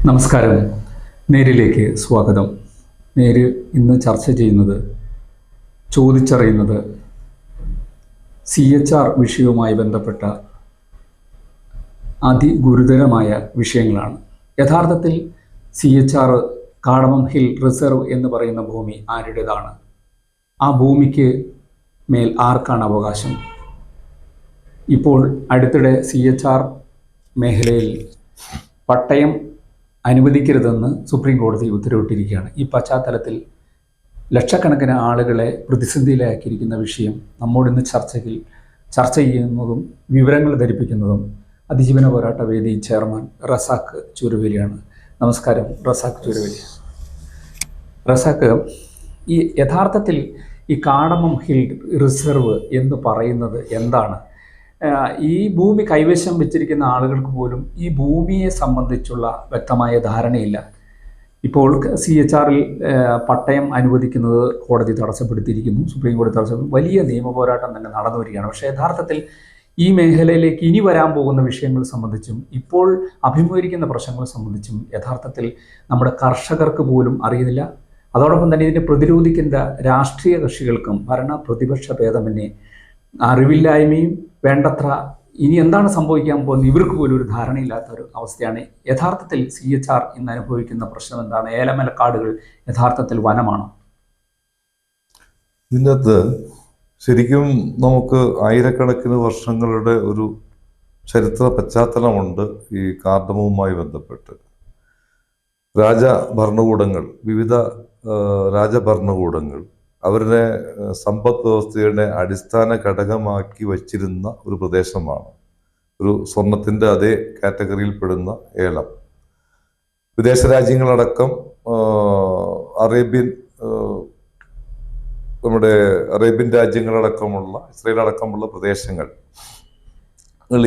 നമസ്കാരം. നേരിലേക്ക് സ്വാഗതം. നേര് ഇന്ന് ചർച്ച ചെയ്യുന്നത്, ചോദിച്ചറിയുന്നത് CHR വിഷയവുമായി ബന്ധപ്പെട്ട അതിഗുരുതരമായ വിഷയങ്ങളാണ്. യഥാർത്ഥത്തിൽ CHR കാടമം ഹിൽ റിസർവ് എന്ന് പറയുന്ന ഭൂമി ആരുടേതാണ്? ആ ഭൂമിക്ക് മേൽ ആർക്കാണ് അവകാശം? ഇപ്പോൾ അടുത്തിടെ CHR മേഖലയിൽ പട്ടയം അനുവദിക്കരുതെന്ന് സുപ്രീം കോടതി ഉത്തരവിട്ടിരിക്കുകയാണ്. ഈ പശ്ചാത്തലത്തിൽ ലക്ഷക്കണക്കിന് ആളുകളെ പ്രതിസന്ധിയിലാക്കിയിരിക്കുന്ന വിഷയം നമ്മോടിന്ന് ചർച്ച ചെയ്യുന്നതും വിവരങ്ങൾ ധരിപ്പിക്കുന്നതും അതിജീവന പോരാട്ട വേദി ചെയർമാൻ റസാഖ് ചൂരവേലിയാണ്. നമസ്കാരം റസാഖ് ചൂരവേലി. റസാഖ്, ഈ യഥാർത്ഥത്തിൽ ഈ കാടമം ഹിൽ റിസർവ് എന്ന് പറയുന്നത് എന്താണ്? ഈ ഭൂമി കൈവശം വെച്ചിരിക്കുന്ന ആളുകൾക്ക് പോലും ഈ ഭൂമിയെ സംബന്ധിച്ചുള്ള വ്യക്തമായ ധാരണയില്ല. ഇപ്പോൾ CHRൽ പട്ടയം അനുവദിക്കുന്നത് കോടതി തടസ്സപ്പെടുത്തിയിരിക്കുന്നു, സുപ്രീം കോടതി തടസ്സപ്പെടുത്തി, വലിയ നിയമ പോരാട്ടം തന്നെ നടന്നു വരികയാണ്. പക്ഷേ യഥാർത്ഥത്തിൽ ഈ മേഖലയിലേക്ക് ഇനി വരാൻ പോകുന്ന വിഷയങ്ങൾ സംബന്ധിച്ചും ഇപ്പോൾ അഭിമുഖീകരിക്കുന്ന പ്രശ്നങ്ങൾ സംബന്ധിച്ചും യഥാർത്ഥത്തിൽ നമ്മുടെ കർഷകർക്ക് പോലും അറിയുന്നില്ല. അതോടൊപ്പം തന്നെ ഇതിനെ പ്രതിരോധിക്കുന്ന രാഷ്ട്രീയ കക്ഷികൾക്കും ഭരണ പ്രതിപക്ഷ ഭേദമന്യേ അറിവില്ലായ്മയും വേണ്ടത്ര ഇനി എന്താണ് സംഭവിക്കാൻ പോകുന്നത് ഇവർക്ക് പോലും ഒരു ധാരണയില്ലാത്ത ഒരു അവസ്ഥയാണ്. യഥാർത്ഥത്തിൽ CHR ഇന്ന് അനുഭവിക്കുന്ന പ്രശ്നം എന്താണ്? ഏലമലക്കാടുകൾ യഥാർത്ഥത്തിൽ വനമാണോ? ഇതിനകത്ത് ശരിക്കും നമുക്ക് ആയിരക്കണക്കിന് വർഷങ്ങളുടെ ഒരു ചരിത്ര പശ്ചാത്തലമുണ്ട് ഈ കാർഡമവുമായി ബന്ധപ്പെട്ട്. രാജഭരണകൂടങ്ങൾ, വിവിധ രാജഭരണകൂടങ്ങൾ അവരുടെ സമ്പദ് വ്യവസ്ഥയുടെ അടിസ്ഥാന ഘടകമാക്കി വച്ചിരുന്ന ഒരു പ്രദേശമാണ്. ഒരു സ്വർണത്തിൻ്റെ അതേ കാറ്റഗറിയിൽപ്പെടുന്ന ഏലം. വിദേശ രാജ്യങ്ങളടക്കം നമ്മുടെ അറേബ്യൻ രാജ്യങ്ങളടക്കമുള്ള ഇസ്രയേൽ അടക്കമുള്ള പ്രദേശങ്ങൾ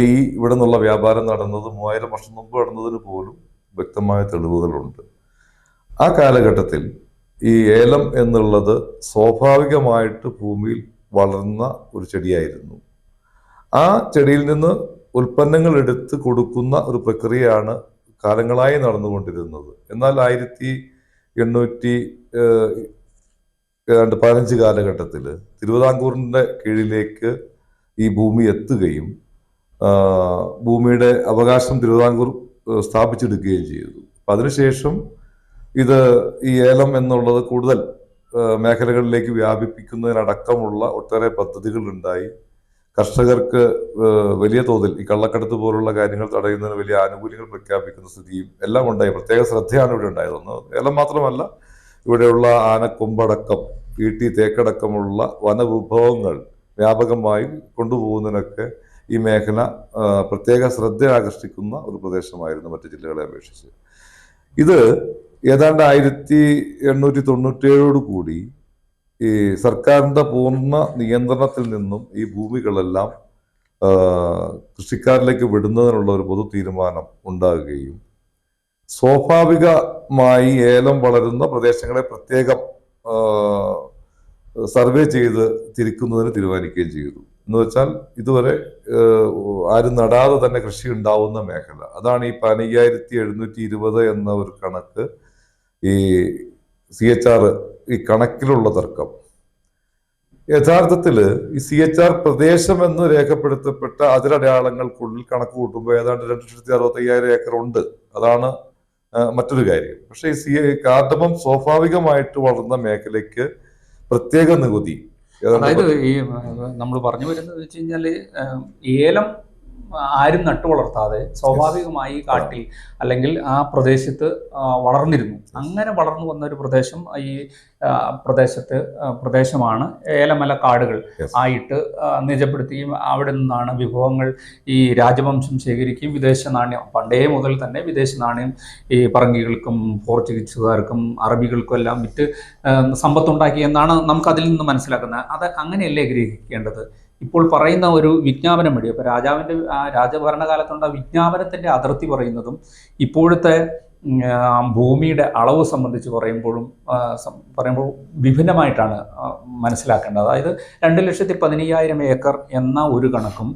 ഈ ഇവിടെ നിന്നുള്ള വ്യാപാരം നടന്നത് 3000 വർഷം മുമ്പ് നടന്നതിന് പോലും വ്യക്തമായ തെളിവുകളുണ്ട്. ആ കാലഘട്ടത്തിൽ ഈ ഏലം എന്നുള്ളത് സ്വാഭാവികമായിട്ട് ഭൂമിയിൽ വളർന്ന ഒരു ചെടിയായിരുന്നു. ആ ചെടിയിൽ നിന്ന് ഉൽപ്പന്നങ്ങൾ എടുത്ത് കൊടുക്കുന്ന ഒരു പ്രക്രിയയാണ് കാലങ്ങളായി നടന്നുകൊണ്ടിരുന്നത്. എന്നാൽ 1815 കാലഘട്ടത്തിൽ തിരുവിതാംകൂറിൻ്റെ കീഴിലേക്ക് ഈ ഭൂമി എത്തുകയും ഭൂമിയുടെ അവകാശം തിരുവിതാംകൂർ സ്ഥാപിച്ചെടുക്കുകയും ചെയ്തു. അതിനുശേഷം ഇത് ഈ ഏലം എന്നുള്ളത് കൂടുതൽ മേഖലകളിലേക്ക് വ്യാപിപ്പിക്കുന്നതിനടക്കമുള്ള ഒട്ടേറെ പദ്ധതികൾ ഉണ്ടായി. കർഷകർക്ക് വലിയ തോതിൽ ഈ കള്ളക്കടത്ത് പോലുള്ള കാര്യങ്ങൾ തടയുന്നതിന് വലിയ ആനുകൂല്യങ്ങൾ പ്രഖ്യാപിക്കുന്ന സ്ഥിതിയും എല്ലാം ഉണ്ടായി. പ്രത്യേക ശ്രദ്ധയാണ് ഇവിടെ ഉണ്ടായതെന്ന്. ഏലം മാത്രമല്ല, ഇവിടെയുള്ള ആനക്കൊമ്പടക്കം, ഈട്ടി, തേക്കടക്കമുള്ള വനവിഭവങ്ങൾ വ്യാപകമായി കൊണ്ടുപോകുന്നതിനൊക്കെ ഈ മേഖല പ്രത്യേക ശ്രദ്ധ ആകർഷിക്കുന്ന ഒരു പ്രദേശമായിരുന്നു മറ്റു ജില്ലകളെ അപേക്ഷിച്ച്. ഇത് ഏതാണ്ട് 1897 കൂടി ഈ സർക്കാരിൻ്റെ പൂർണ്ണ നിയന്ത്രണത്തിൽ നിന്നും ഈ ഭൂമികളെല്ലാം കൃഷിക്കാരിലേക്ക് വിടുന്നതിനുള്ള ഒരു പൊതു തീരുമാനം ഉണ്ടാകുകയും സ്വാഭാവികമായി ഏലം വളരുന്ന പ്രദേശങ്ങളെ പ്രത്യേകം സർവേ ചെയ്ത് തിരിക്കുന്നതിന് തീരുമാനിക്കുകയും ചെയ്തു. എന്ന് വെച്ചാൽ ഇതുവരെ ആരും നടാതെ തന്നെ കൃഷി ഉണ്ടാവുന്ന മേഖല. അതാണ് ഈ 15720 എന്ന ഒരു കണക്ക്. ഈ CHR ഈ കണക്കിലുള്ള തർക്കം. യഥാർത്ഥത്തിൽ ഈ CHR പ്രദേശം എന്ന് രേഖപ്പെടുത്തപ്പെട്ട അതിരടയാളങ്ങൾക്കുള്ളിൽ കണക്ക് കൂട്ടുമ്പോൾ ഏതാണ്ട് 2,65,000 ഏക്കർ ഉണ്ട്. അതാണ് മറ്റൊരു കാര്യം. പക്ഷേ ഈ കാർഡമം സ്വാഭാവികമായിട്ട് വളർന്ന മേഖലയ്ക്ക് പ്രത്യേക നികുതി, അതായത് ഈ നമ്മൾ പറഞ്ഞു വരുന്നത് വെച്ച് കഴിഞ്ഞാൽ ഏലം ആരും നട്ടു വളർത്താതെ സ്വാഭാവികമായി കാട്ടിൽ അല്ലെങ്കിൽ ആ പ്രദേശത്ത് വളർന്നിരുന്നു. അങ്ങനെ വളർന്നു വന്ന ഒരു പ്രദേശം ഈ പ്രദേശമാണ് ഏലമലക്കാടുകൾ ആയിട്ട് നിജപ്പെടുത്തുകയും അവിടെ നിന്നാണ് വിഭവങ്ങൾ ഈ രാജവംശം ശേഖരിക്കുകയും വിദേശ നാണ്യം പണ്ടേ മുതൽ തന്നെ വിദേശ നാണ്യം ഈ പറങ്കികൾക്കും പോർച്ചുഗീസുകാർക്കും അറബികൾക്കും എല്ലാം വിറ്റ് സമ്പത്തുണ്ടാക്കി എന്നാണ് നമുക്കതിൽ നിന്ന് മനസ്സിലാക്കുന്നത്. അത് അങ്ങനെയല്ലേ ഗ്രഹിക്കേണ്ടത്? ഇപ്പോൾ പറയുന്ന ഒരു വിജ്ഞാപനം വഴി, ഇപ്പോൾ രാജഭരണകാലത്തുണ്ട വിജ്ഞാപനത്തിൻ്റെ അതിർത്തി പറയുന്നതും ഇപ്പോഴത്തെ ഭൂമിയുടെ അളവ് സംബന്ധിച്ച് പറയുമ്പോൾ വിഭിന്നമായിട്ടാണ് മനസ്സിലാക്കേണ്ടത്. അതായത് 2,15,000 ഏക്കർ എന്ന ഒരു കണക്കും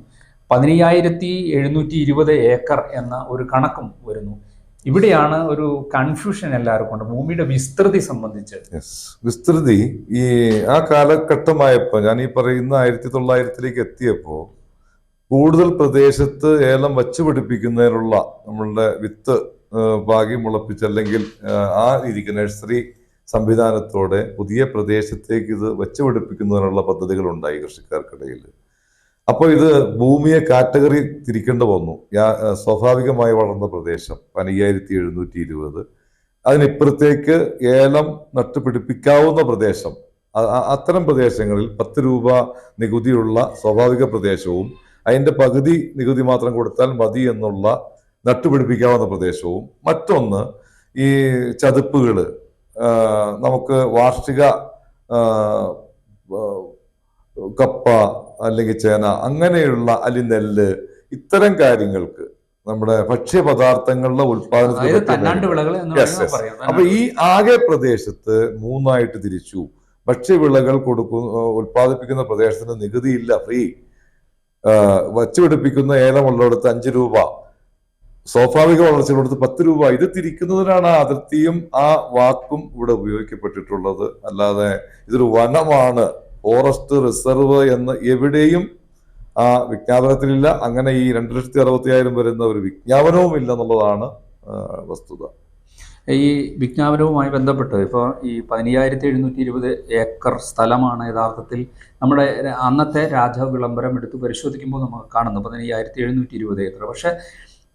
15,720 ഏക്കർ എന്ന ഒരു കണക്കും വരുന്നു. ഇവിടെയാണ് ഒരു കൺഫ്യൂഷൻ എല്ലാവർക്കും ഉണ്ട് ഭൂമിയുടെ വിസ്തൃതി സംബന്ധിച്ച്. വിസ്തൃതി ഈ ആ കാലഘട്ടമായപ്പോൾ, ഞാൻ ഈ പറയുന്ന 1900-ലേക്ക് എത്തിയപ്പോൾ കൂടുതൽ പ്രദേശത്ത് ഏലം വച്ചു പിടിപ്പിക്കുന്നതിനുള്ള നമ്മളുടെ വിത്ത് പാകി മുളപ്പിച്ച്, അല്ലെങ്കിൽ ആ രീതിക്ക് നഴ്സറി സംവിധാനത്തോടെ പുതിയ പ്രദേശത്തേക്ക് ഇത് വച്ചു പിടിപ്പിക്കുന്നതിനുള്ള പദ്ധതികൾ ഉണ്ടായി കൃഷിക്കാർക്കിടയിൽ. അപ്പോൾ ഇത് ഭൂമിയെ കാറ്റഗറി തിരിക്കേണ്ടി വന്നു. സ്വാഭാവികമായി വളർന്ന പ്രദേശം 5720, അതിനിപ്പുറത്തേക്ക് ഏലം നട്ടുപിടിപ്പിക്കാവുന്ന പ്രദേശം, അത്തരം പ്രദേശങ്ങളിൽ 10 രൂപ നികുതിയുള്ള സ്വാഭാവിക പ്രദേശവും അതിന്റെ പകുതി നികുതി മാത്രം കൊടുത്താൽ മതി എന്നുള്ള നട്ടുപിടിപ്പിക്കാവുന്ന പ്രദേശവും, മറ്റൊന്ന് ഈ ചതുപ്പുകൾ, നമുക്ക് വാർഷിക കപ്പ അല്ലെങ്കിൽ ചേന അങ്ങനെയുള്ള, അല്ലെങ്കിൽ നെല്ല്, ഇത്തരം കാര്യങ്ങൾക്ക് നമ്മുടെ ഭക്ഷ്യപദാർത്ഥങ്ങളുടെ ഉൽപാദനത്തിന്. അപ്പൊ ഈ ആകെ പ്രദേശത്ത് 3ആയിട്ട് തിരിച്ചു. ഭക്ഷ്യവിളകൾ ഉൽപ്പാദിപ്പിക്കുന്ന പ്രദേശത്തിന് നികുതിയില്ല, ഫ്രീ. വച്ചുപിടിപ്പിക്കുന്ന ഏലമുള്ളിടത്ത് 5 രൂപ, സ്വാഭാവിക വളർച്ചകളെടുത്ത് 10 രൂപ. ഇത് തിരിക്കുന്നതിനാണ് ആ അതിർത്തിയും ആ വാക്കും ഇവിടെ ഉപയോഗിക്കപ്പെട്ടിട്ടുള്ളത്. അല്ലാതെ ഇതൊരു വനമാണ്, ഫോറസ്റ്റ് റിസർവ് എന്ന് എവിടെയും ആ വിജ്ഞാപനത്തിലില്ല. അങ്ങനെ ഈ 2,60,000 വരുന്ന ഒരു വിജ്ഞാപനവും ഇല്ല എന്നുള്ളതാണ് വസ്തുത. ഈ വിജ്ഞാപനവുമായി ബന്ധപ്പെട്ട് ഇപ്പോൾ ഈ 15,720 ഏക്കർ സ്ഥലമാണ് യഥാർത്ഥത്തിൽ നമ്മുടെ അന്നത്തെ രാജവിളംബരം എടുത്ത് പരിശോധിക്കുമ്പോൾ നമുക്ക് കാണുന്നത് 15,720 ഏക്കർ. പക്ഷേ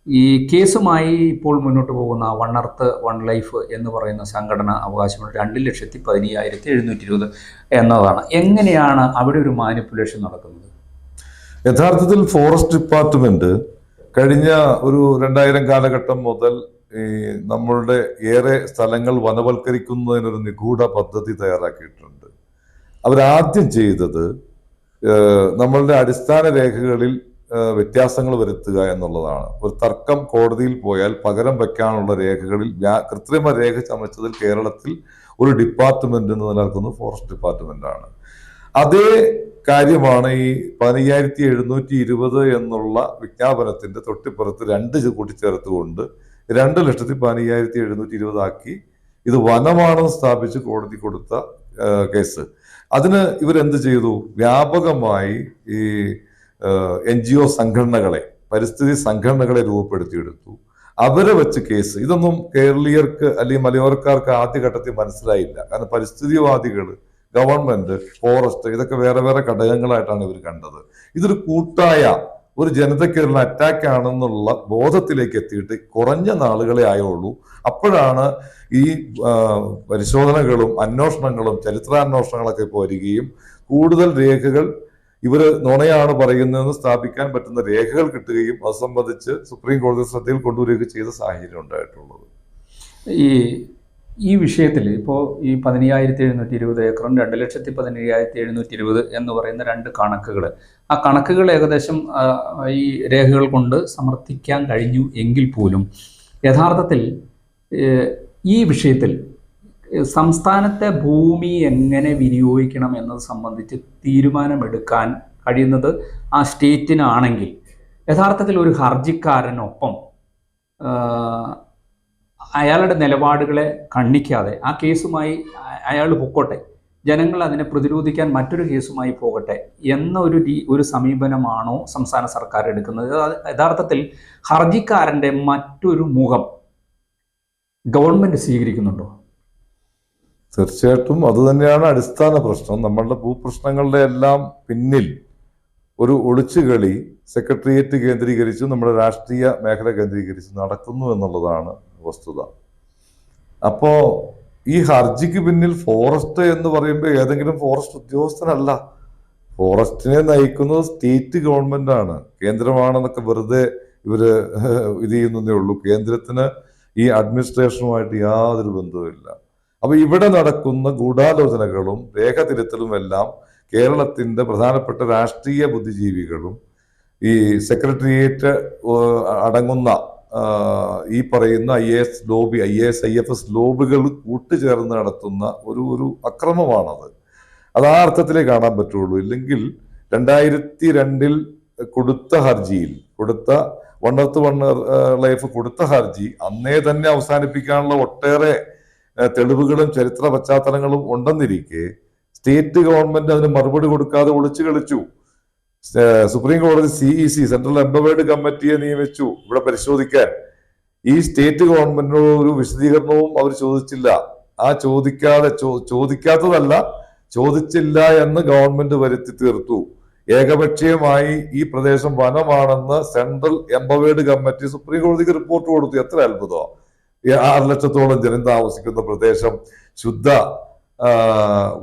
ഈ കേസുമായി ഇപ്പോൾ മുന്നോട്ട് പോകുന്ന വൺ എർത്ത് വൺ ലൈഫ് എന്ന് പറയുന്ന സംഘടന അവകാശമുള്ള 2,15,720 എന്നതാണ്. എങ്ങനെയാണ് അവിടെ ഒരു മാനിപ്പുലേഷൻ നടക്കുന്നത്? യഥാർത്ഥത്തിൽ ഫോറസ്റ്റ് ഡിപ്പാർട്ട്മെന്റ് കഴിഞ്ഞ ഒരു 2000 കാലഘട്ടം മുതൽ നമ്മളുടെ ഏറെ സ്ഥലങ്ങൾ വനവൽക്കരിക്കുന്നതിനൊരു നിഗൂഢ പദ്ധതി തയ്യാറാക്കിയിട്ടുണ്ട്. അവരാദ്യം ചെയ്തത് നമ്മളുടെ അടിസ്ഥാന രേഖകളിൽ വ്യത്യാസങ്ങൾ വരുത്തുക എന്നുള്ളതാണ്. ഒരു തർക്കം കോടതിയിൽ പോയാൽ പകരം വയ്ക്കാനുള്ള രേഖകളിൽ കൃത്രിമ രേഖ ചമച്ചതിൽ കേരളത്തിൽ ഒരു ഡിപ്പാർട്ട്മെന്റ് എന്ന് നിലനിൽക്കുന്നത് ഫോറസ്റ്റ് ഡിപ്പാർട്ട്മെന്റ് ആണ്. അതേ കാര്യമാണ് ഈ 15,720 എന്നുള്ള വിജ്ഞാപനത്തിന്റെ തൊട്ടിപ്പുറത്ത് 2 കൂട്ടിച്ചേർത്തുകൊണ്ട് 2,15,720 ആക്കി ഇത് വനമാണെന്ന് സ്ഥാപിച്ച് കോടതി കൊടുത്ത കേസ്. അതിന് ഇവരെന്ത് ചെയ്തു? വ്യാപകമായി ഈ NGO സംഘടനകളെ, പരിസ്ഥിതി സംഘടനകളെ രൂപപ്പെടുത്തിയെടുത്തു. അവരെ വെച്ച് കേസ്. ഇതൊന്നും കേരളീയർക്ക് അല്ലെങ്കിൽ മലയോരക്കാർക്ക് ആദ്യഘട്ടത്തിൽ മനസ്സിലായില്ല. കാരണം പരിസ്ഥിതിവാദികൾ, ഗവൺമെന്റ്, ഫോറസ്റ്റ്, ഇതൊക്കെ വേറെ വേറെ ഘടകങ്ങളായിട്ടാണ് ഇവർ കണ്ടത്. ഇതൊരു കൂട്ടായ ഒരു ജനതയ്ക്കുള്ള അറ്റാക്ക് ആണെന്നുള്ള ബോധത്തിലേക്ക് എത്തിയിട്ട് കുറഞ്ഞ നാളുകളെ ആയുള്ളൂ. അപ്പോഴാണ് ഈ പരിശോധനകളും അന്വേഷണങ്ങളും ചരിത്രാന്വേഷണങ്ങളൊക്കെ വരികയും കൂടുതൽ രേഖകൾ ഇവര് നുണയാണ് പറയുന്നതെന്ന് സ്ഥാപിക്കാൻ പറ്റുന്ന രേഖകൾ കിട്ടുകയും അത് സംബന്ധിച്ച് സുപ്രീം കോടതി ശ്രദ്ധയിൽ കൊണ്ടുവരികയും ചെയ്ത സാഹചര്യം ഉണ്ടായിട്ടുള്ളത്. ഈ വിഷയത്തിൽ ഇപ്പോൾ ഈ 15,720 ഏക്കറും 2,15,720 എന്ന് പറയുന്ന 2 കണക്കുകൾ, ആ കണക്കുകൾ ഏകദേശം ഈ രേഖകൾ കൊണ്ട് സമർത്ഥിക്കാൻ കഴിഞ്ഞു എങ്കിൽ പോലും യഥാർത്ഥത്തിൽ ഈ വിഷയത്തിൽ സംസ്ഥാനത്തെ ഭൂമി എങ്ങനെ വിനിയോഗിക്കണം എന്നത് സംബന്ധിച്ച് തീരുമാനമെടുക്കാൻ കഴിയുന്നത് ആ സ്റ്റേറ്റിനാണെങ്കിൽ യഥാർത്ഥത്തിൽ ഒരു ഹർജിക്കാരനൊപ്പം അയാളുടെ നിലപാടുകളെ ഖണ്ഡിക്കാതെ ആ കേസുമായി അയാൾ പൊക്കോട്ടെ, ജനങ്ങൾ അതിനെ പ്രതിരോധിക്കാൻ മറ്റൊരു കേസുമായി പോകട്ടെ എന്ന ഒരു സമീപനമാണോ സംസ്ഥാന സർക്കാർ എടുക്കുന്നത്? യഥാർത്ഥത്തിൽ ഹർജിക്കാരൻ്റെ മറ്റൊരു മുഖം ഗവൺമെന്റ് സ്വീകരിക്കുന്നുണ്ടോ? തീർച്ചയായിട്ടും അത് തന്നെയാണ് അടിസ്ഥാന പ്രശ്നം. നമ്മളുടെ ഭൂപ്രശ്നങ്ങളുടെ എല്ലാം പിന്നിൽ ഒരു ഒളിച്ചുകളി സെക്രട്ടേറിയറ്റ് കേന്ദ്രീകരിച്ച് നമ്മുടെ രാഷ്ട്രീയ മേഖല കേന്ദ്രീകരിച്ച് നടക്കുന്നു എന്നുള്ളതാണ് വസ്തുത. അപ്പോ ഈ ഹർജിക്ക് പിന്നിൽ ഫോറസ്റ്റ് എന്ന് പറയുമ്പോൾ ഏതെങ്കിലും ഫോറസ്റ്റ് ഉദ്യോഗസ്ഥനല്ല. ഫോറസ്റ്റിനെ നയിക്കുന്നത് സ്റ്റേറ്റ് ഗവൺമെന്റ് ആണ്, കേന്ദ്രമാണെന്നൊക്കെ വെറുതെ ഇവര് ഇത് ചെയ്യുന്നതേ ഉള്ളൂ. കേന്ദ്രത്തിന് ഈ അഡ്മിനിസ്ട്രേഷനുമായിട്ട് യാതൊരു ബന്ധവുമില്ല. അപ്പൊ ഇവിടെ നടക്കുന്ന ഗൂഢാലോചനകളും രേഖ തിരുത്തലും എല്ലാം കേരളത്തിന്റെ പ്രധാനപ്പെട്ട രാഷ്ട്രീയ ബുദ്ധിജീവികളും ഈ സെക്രട്ടേറിയറ്റ് അടങ്ങുന്ന ഈ പറയുന്ന IAS IFS ലോബികൾ കൂട്ടുചേർന്ന് നടത്തുന്ന ഒരു അക്രമമാണത്. അത് ആ അർത്ഥത്തിലേ കാണാൻ പറ്റുള്ളൂ. ഇല്ലെങ്കിൽ 2002 കൊടുത്ത ഹർജിയിൽ കൊടുത്ത വൺ എർത്ത് വൺ ലൈഫ് കൊടുത്ത ഹർജി അന്നേ തന്നെ അവസാനിപ്പിക്കാനുള്ള ഒട്ടേറെ തെളിവുകളും ചരിത്ര പശ്ചാത്തലങ്ങളും ഉണ്ടെന്നിരിക്കെ സ്റ്റേറ്റ് ഗവൺമെന്റ് അതിന് മറുപടി കൊടുക്കാതെ ഒളിച്ചു കളിച്ചു. സുപ്രീം കോടതി CEC സെൻട്രൽ എംപവേർഡ് കമ്മിറ്റിയെ നിയമിച്ചു ഇവിടെ പരിശോധിക്കാൻ. ഈ സ്റ്റേറ്റ് ഗവൺമെന്റിനോട് ഒരു വിശദീകരണവും അവർ ചോദിച്ചില്ല. ആ ചോദിക്കാത്തതല്ല, ചോദിച്ചില്ല എന്ന് ഗവൺമെന്റ് വരുത്തി തീർത്തു. ഏകപക്ഷീയമായി ഈ പ്രദേശം വനമാണെന്ന് സെൻട്രൽ എംപവേർഡ് കമ്മിറ്റി സുപ്രീം കോടതിക്ക് റിപ്പോർട്ട് കൊടുത്തു. എത്ര അത്ഭുതം! 6 ലക്ഷത്തോളം ജനം താമസിക്കുന്ന പ്രദേശം ശുദ്ധ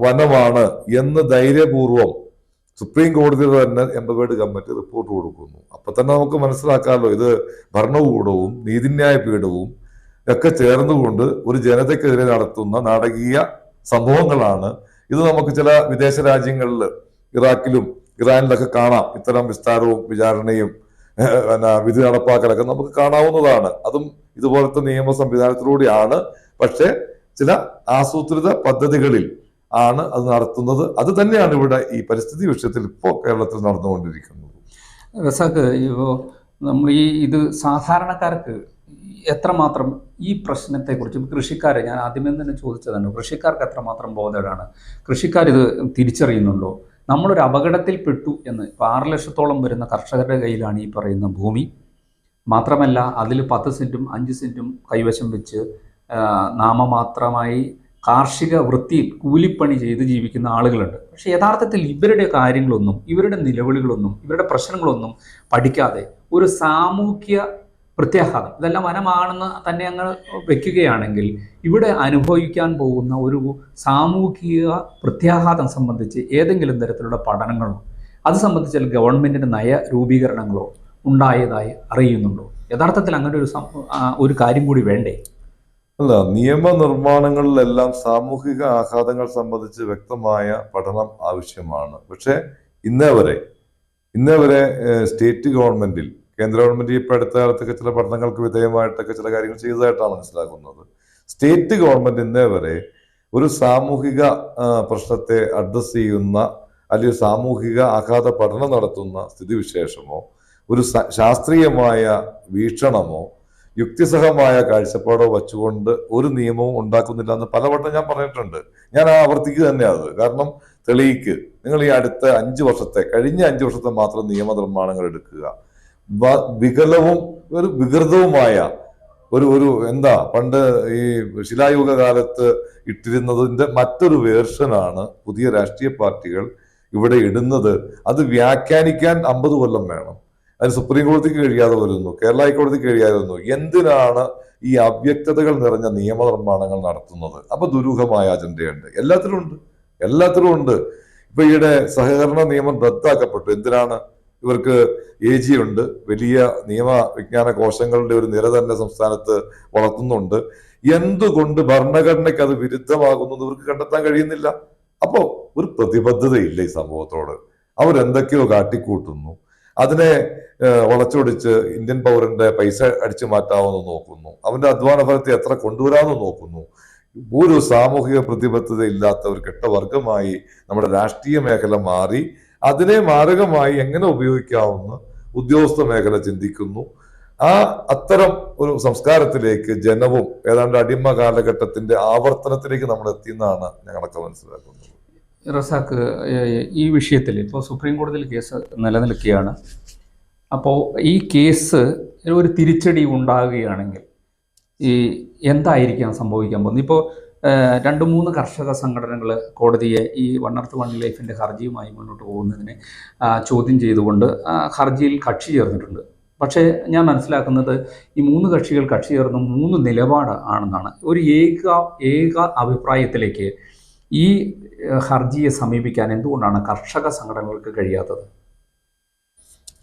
വനമാണ് എന്ന് ധൈര്യപൂർവം സുപ്രീം കോടതിയുടെ തന്നെ എംപവേർഡ് കമ്മിറ്റി റിപ്പോർട്ട് കൊടുക്കുന്നു. അപ്പൊ തന്നെ നമുക്ക് മനസ്സിലാക്കാമല്ലോ, ഇത് ഭരണകൂടവും നീതിന്യായ പീഠവും ഒക്കെ ചേർന്നുകൊണ്ട് ഒരു ജനതയ്ക്കെതിരെ നടത്തുന്ന നാടകീയ സംഭവങ്ങളാണ്. ഇത് നമുക്ക് ചില വിദേശ രാജ്യങ്ങളിൽ, ഇറാഖിലും ഇറാനിലൊക്കെ കാണാം. ഇത്തരം വിസ്താരവും വിചാരണയും വിധി നടപ്പാക്കലൊക്കെ നമുക്ക് കാണാവുന്നതാണ്. അതും ഇതുപോലത്തെ നിയമ സംവിധാനത്തിലൂടെയാണ്. പക്ഷെ ചില ആസൂത്രിത പദ്ധതികളിൽ ആണ് അത് നടത്തുന്നത്. അത് തന്നെയാണ് ഇവിടെ ഈ പരിസ്ഥിതി വിഷയത്തിൽ ഇപ്പോൾ കേരളത്തിൽ നടന്നുകൊണ്ടിരിക്കുന്നത്. റസാഖ്, ഇപ്പോൾ നമ്മൾ ഇത് സാധാരണക്കാർക്ക് എത്രമാത്രം ഈ പ്രശ്നത്തെക്കുറിച്ച്, കൃഷിക്കാർ, ഞാൻ ആദ്യമേ തന്നെ ചോദിച്ചതാണ്, കൃഷിക്കാർക്ക് എത്രമാത്രം ബോധമാണ്? കൃഷിക്കാരിത് തിരിച്ചറിയുന്നുണ്ടോ? നമ്മളൊരു അപകടത്തിൽപ്പെട്ടു എന്ന്. ഇപ്പോൾ 6 ലക്ഷത്തോളം വരുന്ന കർഷകരുടെ കയ്യിലാണ് ഈ പറയുന്ന ഭൂമി. മാത്രമല്ല അതിൽ 10 സെൻറ്റും 5 സെൻറ്റും കൈവശം വെച്ച് നാമമാത്രമായി കാർഷിക വൃത്തി കൂലിപ്പണി ചെയ്ത് ജീവിക്കുന്ന ആളുകളുണ്ട്. പക്ഷെ യഥാർത്ഥത്തിൽ ഇവരുടെ കാര്യങ്ങളൊന്നും, ഇവരുടെ നിലവിളികളൊന്നും, ഇവരുടെ പ്രശ്നങ്ങളൊന്നും പഠിക്കാതെ ഒരു സാമൂഹ്യ പ്രത്യാഘാതം, ഇതെല്ലാം വനമാണെന്ന് തന്നെ അങ്ങ് വെക്കുകയാണെങ്കിൽ ഇവിടെ അനുഭവിക്കാൻ പോകുന്ന ഒരു സാമൂഹിക പ്രത്യാഘാതം സംബന്ധിച്ച് ഏതെങ്കിലും തരത്തിലുള്ള പഠനങ്ങളോ അത് സംബന്ധിച്ച് ഗവൺമെൻറ്റിൻ്റെ നയ രൂപീകരണങ്ങളോ ഉണ്ടായതായി അറിയുന്നുണ്ടോ? യഥാർത്ഥത്തിൽ അങ്ങനെ ഒരു കാര്യം കൂടി വേണ്ടേ? അല്ല, നിയമനിർമ്മാണങ്ങളിലെല്ലാം സാമൂഹിക ആഘാതങ്ങൾ സംബന്ധിച്ച് വ്യക്തമായ പഠനം ആവശ്യമാണ്. പക്ഷെ ഇന്നേ വരെ സ്റ്റേറ്റ് ഗവൺമെന്റിൽ, കേന്ദ്ര ഗവൺമെന്റ് ഇപ്പൊ അടുത്ത കാലത്തൊക്കെ ചില പഠനങ്ങൾക്ക് വിധേയമായിട്ടൊക്കെ ചില കാര്യങ്ങൾ ചെയ്തതായിട്ടാണ് മനസ്സിലാക്കുന്നത്. സ്റ്റേറ്റ് ഗവൺമെന്റ് ഇന്നേ വരെ ഒരു സാമൂഹിക പ്രശ്നത്തെ അഡ്രസ് ചെയ്യുന്ന അല്ലെങ്കിൽ സാമൂഹിക ആഘാത പഠനം നടത്തുന്ന സ്ഥിതിവിശേഷമോ ഒരു ശാസ്ത്രീയമായ വീക്ഷണമോ യുക്തിസഹമായ കാഴ്ചപ്പാടോ വച്ചുകൊണ്ട് ഒരു നിയമവും ഉണ്ടാക്കുന്നില്ല എന്ന് പലവട്ടം ഞാൻ പറഞ്ഞിട്ടുണ്ട്. ഞാൻ ആവർത്തിക്കുക തന്നെയാണ്. കാരണം തെളിയിക്ക്, നിങ്ങൾ ഈ അടുത്ത 5 വർഷത്തെ, കഴിഞ്ഞ 5 വർഷത്തെ മാത്രം നിയമനിർമ്മാണങ്ങൾ എടുക്കുക. വികലവും ഒരു വികൃതവുമായ ഒരു എന്താ പണ്ട് ഈ ശിലായുഗ കാലത്ത് ഇട്ടിരുന്നതിന്റെ മറ്റൊരു വേർഷനാണ് പുതിയ രാഷ്ട്രീയ പാർട്ടികൾ ഇവിടെ ഇടുന്നത്. അത് വ്യാഖ്യാനിക്കാൻ 50 കൊല്ലം വേണം. അതിന് സുപ്രീം കോടതിക്ക് കഴിയാതെ വരുന്നു, കേരള ഹൈക്കോടതിക്ക് കഴിയാതെ വരുന്നു. എന്തിനാണ് ഈ അവ്യക്തതകൾ നിറഞ്ഞ നിയമനിർമ്മാണങ്ങൾ നടത്തുന്നത്? അപ്പൊ ദുരൂഹമായ അജണ്ടയുണ്ട്, എല്ലാത്തിലും ഉണ്ട്. ഇപ്പൊ ഈയിടെ സഹകരണ നിയമം റദ്ദാക്കപ്പെട്ടു. എന്തിനാണ്? ഇവർക്ക് AG ഉണ്ട്, വലിയ നിയമ വിജ്ഞാന കോശങ്ങളുടെ ഒരു നിര തന്നെ സംസ്ഥാനത്ത് വളർത്തുന്നുണ്ട്. എന്തുകൊണ്ട് ഭരണഘടനയ്ക്ക് അത് വിരുദ്ധമാകുന്നു ഇവർക്ക് കണ്ടെത്താൻ കഴിയുന്നില്ല. അപ്പോ ഒരു പ്രതിബദ്ധതയില്ല ഈ സംഭവത്തോട്. അവരെന്തൊക്കെയോ കാട്ടിക്കൂട്ടുന്നു, അതിനെ വളച്ചൊടിച്ച് ഇന്ത്യൻ പൗരന്റെ പൈസ അടിച്ചു മാറ്റാമെന്ന് നോക്കുന്നു, അവന്റെ അധ്വാന ഫലത്തെ എത്ര കൊണ്ടുവരാമെന്ന് നോക്കുന്നു. ഒരു സാമൂഹിക പ്രതിബദ്ധത ഇല്ലാത്ത ഒരു കെട്ട വർഗമായി നമ്മുടെ രാഷ്ട്രീയ മേഖല മാറി. അതിനെ മാരകമായി എങ്ങനെ ഉപയോഗിക്കാവുന്ന ഉദ്യോഗസ്ഥ മേഖല ചിന്തിക്കുന്നു. അത്തരം ഒരു സംസ്കാരത്തിലേക്ക് ജനവും ഏതാണ്ട് അടിമ കാലഘട്ടത്തിന്റെ ആവർത്തനത്തിലേക്ക് നമ്മൾ എത്തിയെന്നാണ് ഞങ്ങളൊക്കെ മനസ്സിലാക്കുന്നത്. റസാഖ്, ഈ വിഷയത്തിൽ ഇപ്പോൾ സുപ്രീം കോടതിയിൽ കേസ് നിലനിൽക്കുകയാണ്. അപ്പോൾ ഈ കേസ് ഒരു തിരിച്ചടി ഉണ്ടാകുകയാണെങ്കിൽ എന്തായിരിക്കാം സംഭവിക്കാൻ പോകുന്നത്? ഇപ്പോൾ 2-3 കർഷക സംഘടനകൾ കോടതിയെ ഈ വൺ എർത്ത് വൺ ലൈഫിൻ്റെ ഹർജിയുമായി മുന്നോട്ട് പോകുന്നതിനെ ചോദ്യം ചെയ്തുകൊണ്ട് ഹർജിയിൽ കക്ഷി ചേർന്നിട്ടുണ്ട്. പക്ഷേ ഞാൻ മനസ്സിലാക്കുന്നത് ഈ 3 കക്ഷികൾ കക്ഷി ചേർന്ന് 3 നിലപാട് ആണെന്നാണ്. ഒരു ഏക അഭിപ്രായത്തിലേക്ക് ഈ ഹർജിയെ സമീപിക്കാൻ എന്തുകൊണ്ടാണ് കർഷക സംഘടനകൾക്ക് കഴിയാത്തത്?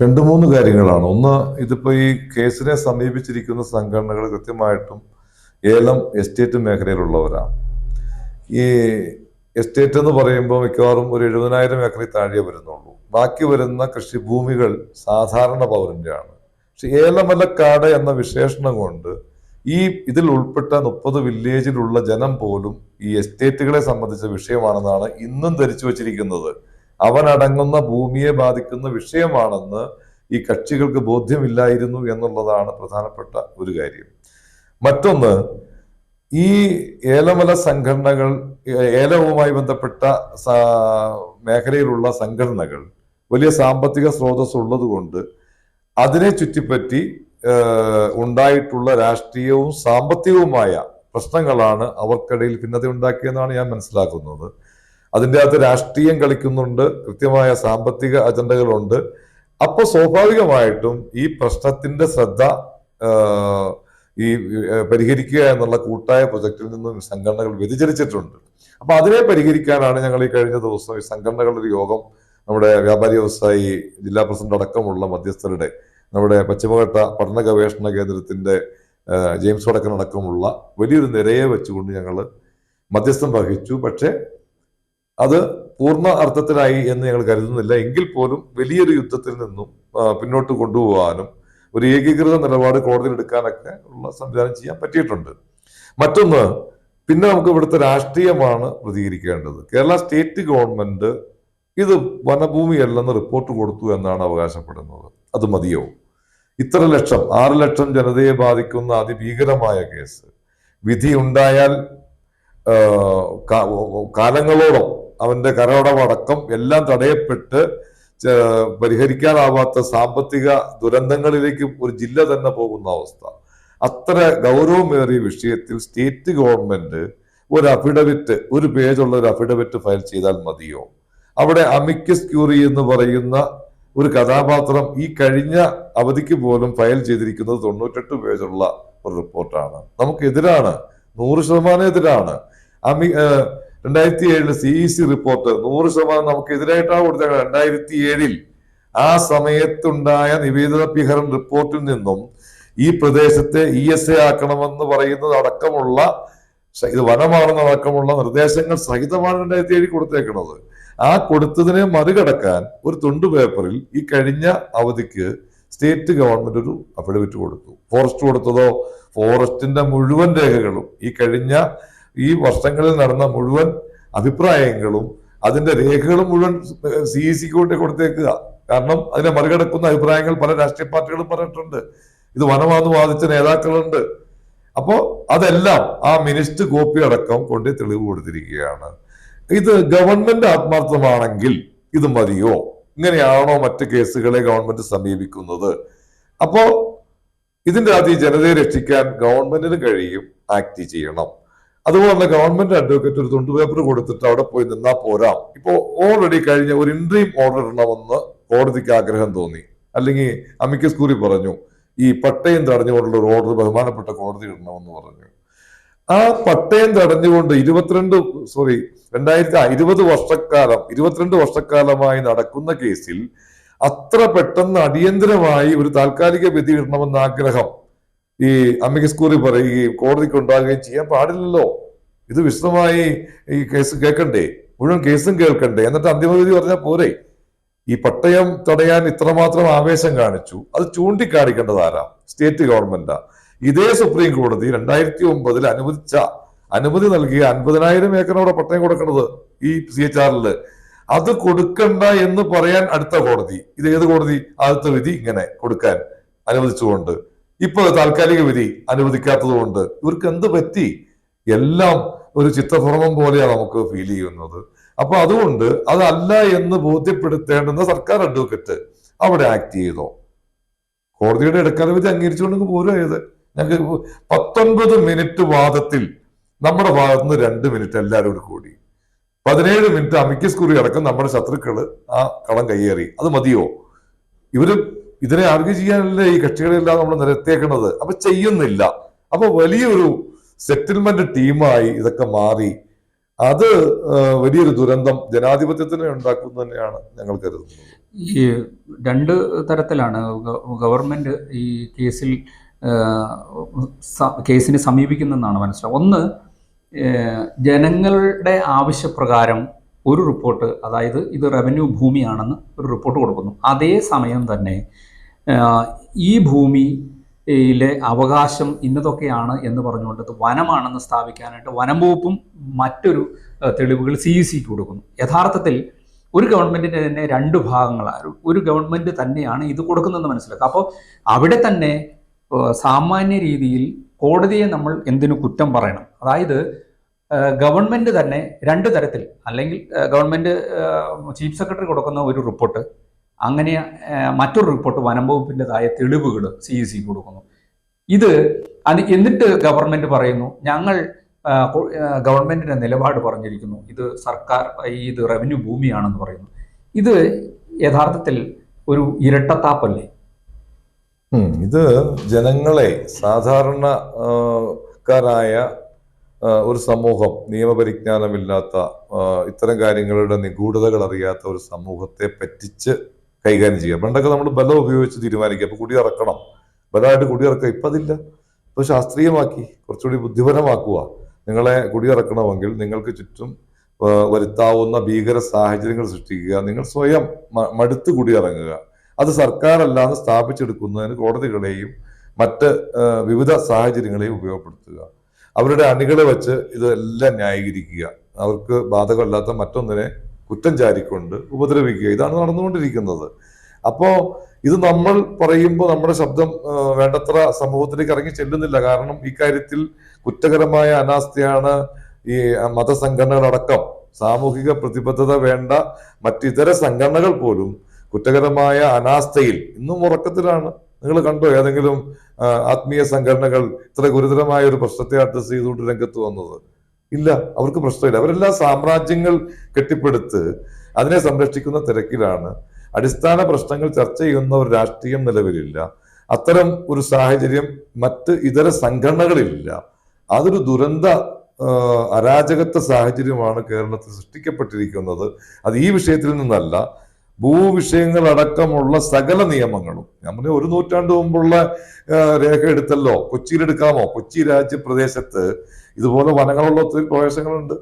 2-3 കാര്യങ്ങളാണ്. ഒന്ന്, ഇതിപ്പോ ഈ കേസിനെ സമീപിച്ചിരിക്കുന്ന സംഘടനകൾ കൃത്യമായിട്ടും ഏലം എസ്റ്റേറ്റ് മേഖലയിലുള്ളവരാണ്. ഈ എസ്റ്റേറ്റ് എന്ന് പറയുമ്പോൾ മിക്കവാറും ഒരു 70,000 ഏക്കറിൽ താഴെ വരുന്നുള്ളൂ. ബാക്കി വരുന്ന കൃഷിഭൂമികൾ സാധാരണ പൗരന്റെയാണ്. പക്ഷെ ഏലമലക്കാട് എന്ന വിശേഷണം കൊണ്ട് ഇതിൽ ഉൾപ്പെട്ട 30 വില്ലേജിലുള്ള ജനം പോലും ഈ എസ്റ്റേറ്റുകളെ സംബന്ധിച്ച വിഷയമാണെന്നാണ് ഇന്നും ധരിച്ചു വച്ചിരിക്കുന്നത്. അവനടങ്ങുന്ന ഭൂമിയെ ബാധിക്കുന്ന വിഷയമാണെന്ന് ഈ കക്ഷികൾക്ക് ബോധ്യമില്ലായിരുന്നു എന്നുള്ളതാണ് പ്രധാനപ്പെട്ട ഒരു കാര്യം. മറ്റൊന്ന്, ഈ ഏലമല സംഘടനകൾ, ഏലവുമായി ബന്ധപ്പെട്ട മേഖലയിലുള്ള സംഘടനകൾ വലിയ സാമ്പത്തിക സ്രോതസ് ഉള്ളതുകൊണ്ട് അതിനെ ചുറ്റിപ്പറ്റി ഉണ്ടായിട്ടുള്ള രാഷ്ട്രീയവും സാമ്പത്തികവുമായ പ്രശ്നങ്ങളാണ് അവർക്കിടയിൽ ഭിന്നത ഉണ്ടാക്കിയെന്നാണ് ഞാൻ മനസ്സിലാക്കുന്നത്. അതിൻ്റെ അകത്ത് രാഷ്ട്രീയം കളിക്കുന്നുണ്ട്, കൃത്യമായ സാമ്പത്തിക അജണ്ടകളുണ്ട്. അപ്പോൾ സ്വാഭാവികമായിട്ടും ഈ പ്രശ്നത്തിന്റെ ശ്രദ്ധ ഈ പരിഹരിക്കുക എന്നുള്ള കൂട്ടായ പ്രൊജക്റ്റിൽ നിന്നും സംഘടനകൾ വ്യതിചലിച്ചിട്ടുണ്ട്. അപ്പൊ അതിനെ പരിഹരിക്കാനാണ് ഞങ്ങൾ ഈ കഴിഞ്ഞ ദിവസം ഈ സംഘടനകളുടെ ഒരു യോഗം നമ്മുടെ വ്യാപാരി വ്യവസായി ജില്ലാ പ്രസിഡന്റ് അടക്കമുള്ള മധ്യസ്ഥരുടെ, നമ്മുടെ പശ്ചിമഘട്ട പഠന ഗവേഷണ കേന്ദ്രത്തിന്റെ ജെയിംസ് വടക്കൻ അടക്കമുള്ള വലിയൊരു നിരയെ വെച്ചുകൊണ്ട് ഞങ്ങൾ മധ്യസ്ഥം വഹിച്ചു. പക്ഷെ അത് പൂർണ്ണ അർത്ഥത്തിലായി എന്ന് ഞങ്ങൾ കരുതുന്നില്ല. എങ്കിൽ പോലും വലിയൊരു യുദ്ധത്തിൽ നിന്നും പിന്നോട്ട് കൊണ്ടുപോകാനും ഒരു ഏകീകൃത നിലപാട് കോടതിയിൽ എടുക്കാനൊക്കെ ഉള്ള സംവിധാനം ചെയ്യാൻ പറ്റിയിട്ടുണ്ട്. മറ്റൊന്ന്, പിന്നെ നമുക്ക് ഇവിടുത്തെ രാഷ്ട്രീയമാണ് പ്രതികരിക്കേണ്ടത്. കേരള സ്റ്റേറ്റ് ഗവൺമെന്റ് ഇത് വനഭൂമിയല്ലെന്ന് റിപ്പോർട്ട് കൊടുത്തു എന്നാണ് അവകാശപ്പെടുന്നത്. അത് മതിയോ? ഇത്ര ലക്ഷം, 6 ലക്ഷം ജനതയെ ബാധിക്കുന്ന അതിഭീകരമായ കേസ് വിധി ഉണ്ടായാൽ കാലങ്ങളോളം അവന്റെ കരടമടക്കം എല്ലാം തടയപ്പെട്ട് പരിഹരിക്കാനാവാത്ത സാമ്പത്തിക ദുരന്തങ്ങളിലേക്ക് ഒരു ജില്ല തന്നെ പോകുന്ന അവസ്ഥ. അത്ര ഗൗരവമേറിയ വിഷയത്തിൽ സ്റ്റേറ്റ് ഗവൺമെന്റ് ഒരു അഫിഡവിറ്റ്, ഒരു പേജുള്ള ഒരു അഫിഡവിറ്റ് ഫയൽ ചെയ്താൽ മതിയോ? അവിടെ അമിക്കസ് ക്യൂറി എന്ന് പറയുന്ന ഒരു കഥാപാത്രം ഈ കഴിഞ്ഞ അവധിക്ക് പോലും ഫയൽ ചെയ്തിരിക്കുന്നത് 98 പേജുള്ള ഒരു റിപ്പോർട്ടാണ്. നമുക്കെതിരാണ്, 100% എതിരാണ്. 2007 CEC റിപ്പോർട്ട് 100% നമുക്കെതിരായിട്ടാണ് കൊടുത്തത്. 2007 ആ സമയത്തുണ്ടായ നിവേദിത പിഹറൻ റിപ്പോർട്ടിൽ നിന്നും ഈ പ്രദേശത്തെ ESA ആക്കണമെന്ന് പറയുന്നത് അടക്കമുള്ള, ഇത് വനമാണെന്നടക്കമുള്ള നിർദ്ദേശങ്ങൾ സഹിതമാണ് 2007 കൊടുത്തേക്കുന്നത്. ആ കൊടുത്തതിനെ മറികടക്കാൻ ഒരു തുണ്ടു പേപ്പറിൽ ഈ കഴിഞ്ഞ അവധിക്ക് സ്റ്റേറ്റ് ഗവൺമെന്റ് ഒരു അഫിഡവിറ്റ് കൊടുത്തു. ഫോറസ്റ്റ് കൊടുത്തതോ, ഫോറസ്റ്റിന്റെ മുഴുവൻ രേഖകളും, ഈ കഴിഞ്ഞ ഈ വർഷങ്ങളിൽ നടന്ന മുഴുവൻ അഭിപ്രായങ്ങളും അതിന്റെ രേഖകളും മുഴുവൻ CECക്ക് കൊണ്ട് കൊടുത്തേക്കുക. കാരണം അതിനെ മറികടക്കുന്ന അഭിപ്രായങ്ങൾ പല രാഷ്ട്രീയ പാർട്ടികളും പറഞ്ഞിട്ടുണ്ട്. ഇത് വനമാണെന്ന് വാദിച്ച നേതാക്കളുണ്ട്. അപ്പോ അതെല്ലാം ആ മിനിസ്റ്റ് കോപ്പി അടക്കം കൊണ്ട് തെളിവ് കൊടുത്തിരിക്കുകയാണ്. ഇത് ഗവൺമെന്റ് ആത്മാർത്ഥമാണെങ്കിൽ ഇത് മതിയോ? ഇങ്ങനെയാണോ മറ്റ് കേസുകളെ ഗവൺമെന്റ് സമീപിക്കുന്നത്? അപ്പോ ഇതിന്റെ അകത്ത് ഈ ജനതയെ രക്ഷിക്കാൻ ഗവൺമെന്റിന് കഴിയും, ആക്ട് ചെയ്യണം. അതുപോലെ തന്നെ ഗവൺമെന്റ് അഡ്വക്കേറ്റ് ഒരു തുണ്ടു പേപ്പർ കൊടുത്തിട്ട് അവിടെ പോയി നിന്നാ പോരാ. ഇപ്പോ ഓൾറെഡി കഴിഞ്ഞ ഒരു ഇൻട്രീം ഓർഡർ ഇടണമെന്ന് കോടതിക്ക് ആഗ്രഹം തോന്നി, അല്ലെങ്കിൽ അമിക്കസ് ക്യൂറി പറഞ്ഞു ഈ പട്ടയം തടഞ്ഞുകൊണ്ടുള്ള ഒരു ഓർഡർ ബഹുമാനപ്പെട്ട കോടതി ഇടണമെന്ന് പറഞ്ഞു. ആ പട്ടയം തടഞ്ഞുകൊണ്ട് 22 വർഷക്കാലമായി നടക്കുന്ന കേസിൽ അത്ര പെട്ടെന്ന് അടിയന്തരമായി ഒരു താൽക്കാലിക വിധി ഇടണമെന്ന ആഗ്രഹം ഈ അമിക്കസ് ക്യൂറി പറയുകയും കോടതിക്ക് ഉണ്ടാകുകയും ചെയ്യാൻ പാടില്ലല്ലോ. ഇത് വിശദമായി ഈ കേസ് കേൾക്കണ്ടേ, മുഴുവൻ കേസും കേൾക്കണ്ടേ, എന്നിട്ട് അന്തിമവിധി പറഞ്ഞാൽ പോരെ? ഈ പട്ടയം തടയാൻ ഇത്രമാത്രം ആവേശം കാണിച്ചു, അത് ചൂണ്ടിക്കാണിക്കേണ്ടത് ആരാ? സ്റ്റേറ്റ് ഗവൺമെന്റാ. ഇതേ സുപ്രീം കോടതി 2009 അനുമതി നൽകിയ 50,000 ഏക്കറോടെ പട്ടയം കൊടുക്കുന്നത് ഈ CHRL, അത് കൊടുക്കണ്ട എന്ന് പറയാൻ അടുത്ത കോടതി, ഇത് ഏത് കോടതി? ആദ്യത്തെ വിധി ഇങ്ങനെ കൊടുക്കാൻ അനുവദിച്ചുകൊണ്ട് ഇപ്പൊ താൽക്കാലിക വിധി അനുവദിക്കാത്തത് കൊണ്ട് ഇവർക്ക് എന്ത് പറ്റി? എല്ലാം ഒരു ചിത്രഭ്രമം പോലെയാണ് നമുക്ക് ഫീൽ ചെയ്യുന്നത്. അപ്പൊ അതുകൊണ്ട് അതല്ല എന്ന് ബോധ്യപ്പെടുത്തേണ്ടുന്ന സർക്കാർ അഡ്വക്കറ്റ് അവിടെ ആക്ട് ചെയ്തോ? കോടതിയുടെ ഇടക്കാല വിധി അംഗീകരിച്ചുകൊണ്ടെങ്കിൽ പോരും. ഞങ്ങൾക്ക് 19 മിനിറ്റ് വാദത്തിൽ നമ്മുടെ ഭാഗത്തുനിന്ന് 2 മിനിറ്റ് എല്ലാവരും കൂടി, 17 മിനിറ്റ് അമിക്കസ് ക്യൂറി അടക്കം നമ്മുടെ ശത്രുക്കള് ആ കളം കയ്യേറി. അത് മതിയോ? ഇവര് ഇതിനെ ആർഗ്യൂ ചെയ്യാനല്ലേ ഈ കക്ഷികളെല്ലാം നമ്മൾ നിരത്തേക്കുന്നത്. അപ്പൊ ചെയ്യുന്നില്ല. അപ്പൊ വലിയൊരു സെറ്റിൽമെന്റ് ടീമായി ഇതൊക്കെ മാറി. അത് വലിയൊരു ദുരന്തം ജനാധിപത്യത്തിനെ ഉണ്ടാക്കും തന്നെയാണ് ഞങ്ങൾ കരുതുന്നത്. ഈ 2 തരത്തിലാണ് ഗവൺമെന്റ് ഈ കേസിനെ സമീപിക്കുന്നതെന്നാണ് മനസ്സിലാവുക. ഒന്ന്, ജനങ്ങളുടെ ആവശ്യപ്രകാരം ഒരു റിപ്പോർട്ട്, അതായത് ഇത് റവന്യൂ ഭൂമിയാണെന്ന് ഒരു റിപ്പോർട്ട് കൊടുക്കുന്നു. അതേ സമയം തന്നെ ഈ ഭൂമിയിലെ അവകാശം ഇന്നതൊക്കെയാണ് എന്ന് പറഞ്ഞുകൊണ്ട് ഇത് വനമാണെന്ന് സ്ഥാപിക്കാനായിട്ട് വനം വകുപ്പും മറ്റൊരു തെളിവുകൾ CECക്ക് കൊടുക്കുന്നു. യഥാർത്ഥത്തിൽ ഒരു ഗവൺമെന്റിന്റെ തന്നെ രണ്ട് ഭാഗങ്ങളാണ്, ഒരു ഗവൺമെന്റ് തന്നെയാണ് ഇത് കൊടുക്കുന്നതെന്ന് മനസ്സിലാക്കുക. അപ്പോൾ അവിടെ തന്നെ സാമാന്യ രീതിയിൽ കോടതിയെ നമ്മൾ എന്തിനു കുറ്റം പറയണം? അതായത് ഗവൺമെന്റ് തന്നെ രണ്ട് തരത്തിൽ, അല്ലെങ്കിൽ ഗവൺമെന്റ് ചീഫ് സെക്രട്ടറി കൊടുക്കുന്ന ഒരു റിപ്പോർട്ട്, അങ്ങനെ മറ്റൊരു റിപ്പോർട്ട് വനം വകുപ്പിൻ്റെതായ തെളിവുകൾ CEC കൊടുക്കുന്നു. ഇത് എന്നിട്ട് ഗവൺമെന്റ് പറയുന്നു ഞങ്ങൾ ഗവൺമെന്റിന്റെ നിലപാട് പറഞ്ഞിരിക്കുന്നു, ഇത് സർക്കാർ ഇത് റവന്യൂ ഭൂമിയാണെന്ന് പറയുന്നു. ഇത് യഥാർത്ഥത്തിൽ ഒരു ഇരട്ടത്താപ്പല്ലേ? ഇത് ജനങ്ങളെ, സാധാരണക്കാരായ ഒരു സമൂഹം, നിയമപരിജ്ഞാനമില്ലാത്ത, ഇത്തരം കാര്യങ്ങളുടെ നിഗൂഢതകൾ അറിയാത്ത ഒരു സമൂഹത്തെ പറ്റിച്ച് കൈകാര്യം ചെയ്യുക. പണ്ടൊക്കെ നമ്മൾ ബലം ഉപയോഗിച്ച് തീരുമാനിക്കുക, അപ്പൊ കുടിയിറക്കണം, ബലമായിട്ട് കുടിയിറക്കുക. ഇപ്പം അതില്ല. ഇപ്പൊ ശാസ്ത്രീയമാക്കി കുറച്ചുകൂടി ബുദ്ധിപരമാക്കുക. നിങ്ങളെ കുടിയിറക്കണമെങ്കിൽ നിങ്ങൾക്ക് ചുറ്റും വരുത്താവുന്ന ഭീകര സാഹചര്യങ്ങൾ സൃഷ്ടിക്കുക, നിങ്ങൾ സ്വയം മടുത്ത് കുടിയിറങ്ങുക. അത് സർക്കാരല്ലാതെ സ്ഥാപിച്ചെടുക്കുന്നതിന് കോടതികളെയും മറ്റ് വിവിധ സാഹചര്യങ്ങളെയും ഉപയോഗപ്പെടുത്തുക. അവരുടെ അണികളെ വെച്ച് ഇതെല്ലാം ന്യായീകരിക്കുക, അവർക്ക് ബാധകമല്ലാത്ത മറ്റൊന്നിനെ കുറ്റം ചാരിക്കൊണ്ട് ഉപദ്രവിക്കുക. ഇതാണ് നടന്നുകൊണ്ടിരിക്കുന്നത്. അപ്പോ ഇത് നമ്മൾ പറയുമ്പോൾ നമ്മുടെ ശബ്ദം വേണ്ടത്ര സമൂഹത്തിലേക്ക് ഇറങ്ങി ചെല്ലുന്നില്ല. കാരണം ഈ കാര്യത്തിൽ കുറ്റകരമായ അനാസ്ഥയാണ് ഈ മതസംഘടനകളടക്കം, സാമൂഹിക പ്രതിബദ്ധത വേണ്ട മറ്റിതര സംഘടനകൾ പോലും കുറ്റകരമായ അനാസ്ഥയിൽ ഇന്നും ഉറക്കത്തിലാണ്. നിങ്ങൾ കണ്ടോ ഏതെങ്കിലും ആത്മീയ സംഘടനകൾ ഇത്ര ഗുരുതരമായ ഒരു പ്രശ്നത്തെ അഡ്രസ് ചെയ്തുകൊണ്ട് രംഗത്ത് വന്നത്? ഇല്ല, അവർക്ക് പ്രശ്നമില്ല. അവരെല്ലാം സാമ്രാജ്യങ്ങൾ കെട്ടിപ്പടുത്ത് അതിനെ സംരക്ഷിക്കുന്ന തിരക്കിലാണ്. അടിസ്ഥാന പ്രശ്നങ്ങൾ ചർച്ച ചെയ്യുന്ന ഒരു രാഷ്ട്രീയം നിലവിലില്ല. അത്തരം ഒരു സാഹചര്യം മറ്റ് ഇതര സംഘടനകളിലില്ല. അതൊരു ദുരന്ത അരാജകത്വ സാഹചര്യമാണ് കേരളത്തിൽ സൃഷ്ടിക്കപ്പെട്ടിരിക്കുന്നത്. അത് ഈ വിഷയത്തിൽ നിന്നല്ല, ഭൂവിഷയങ്ങളടക്കമുള്ള സകല നിയമങ്ങളും. നമ്മൾ 1 നൂറ്റാണ്ട് മുമ്പുള്ള രേഖ എടുത്തല്ലോ. കൊച്ചിയിലെടുക്കാമോ? കൊച്ചി രാജ്യപ്രദേശത്ത് ഇതുപോലെ വനങ്ങളുള്ള ഒത്തിരി പ്രദേശങ്ങളുണ്ട്,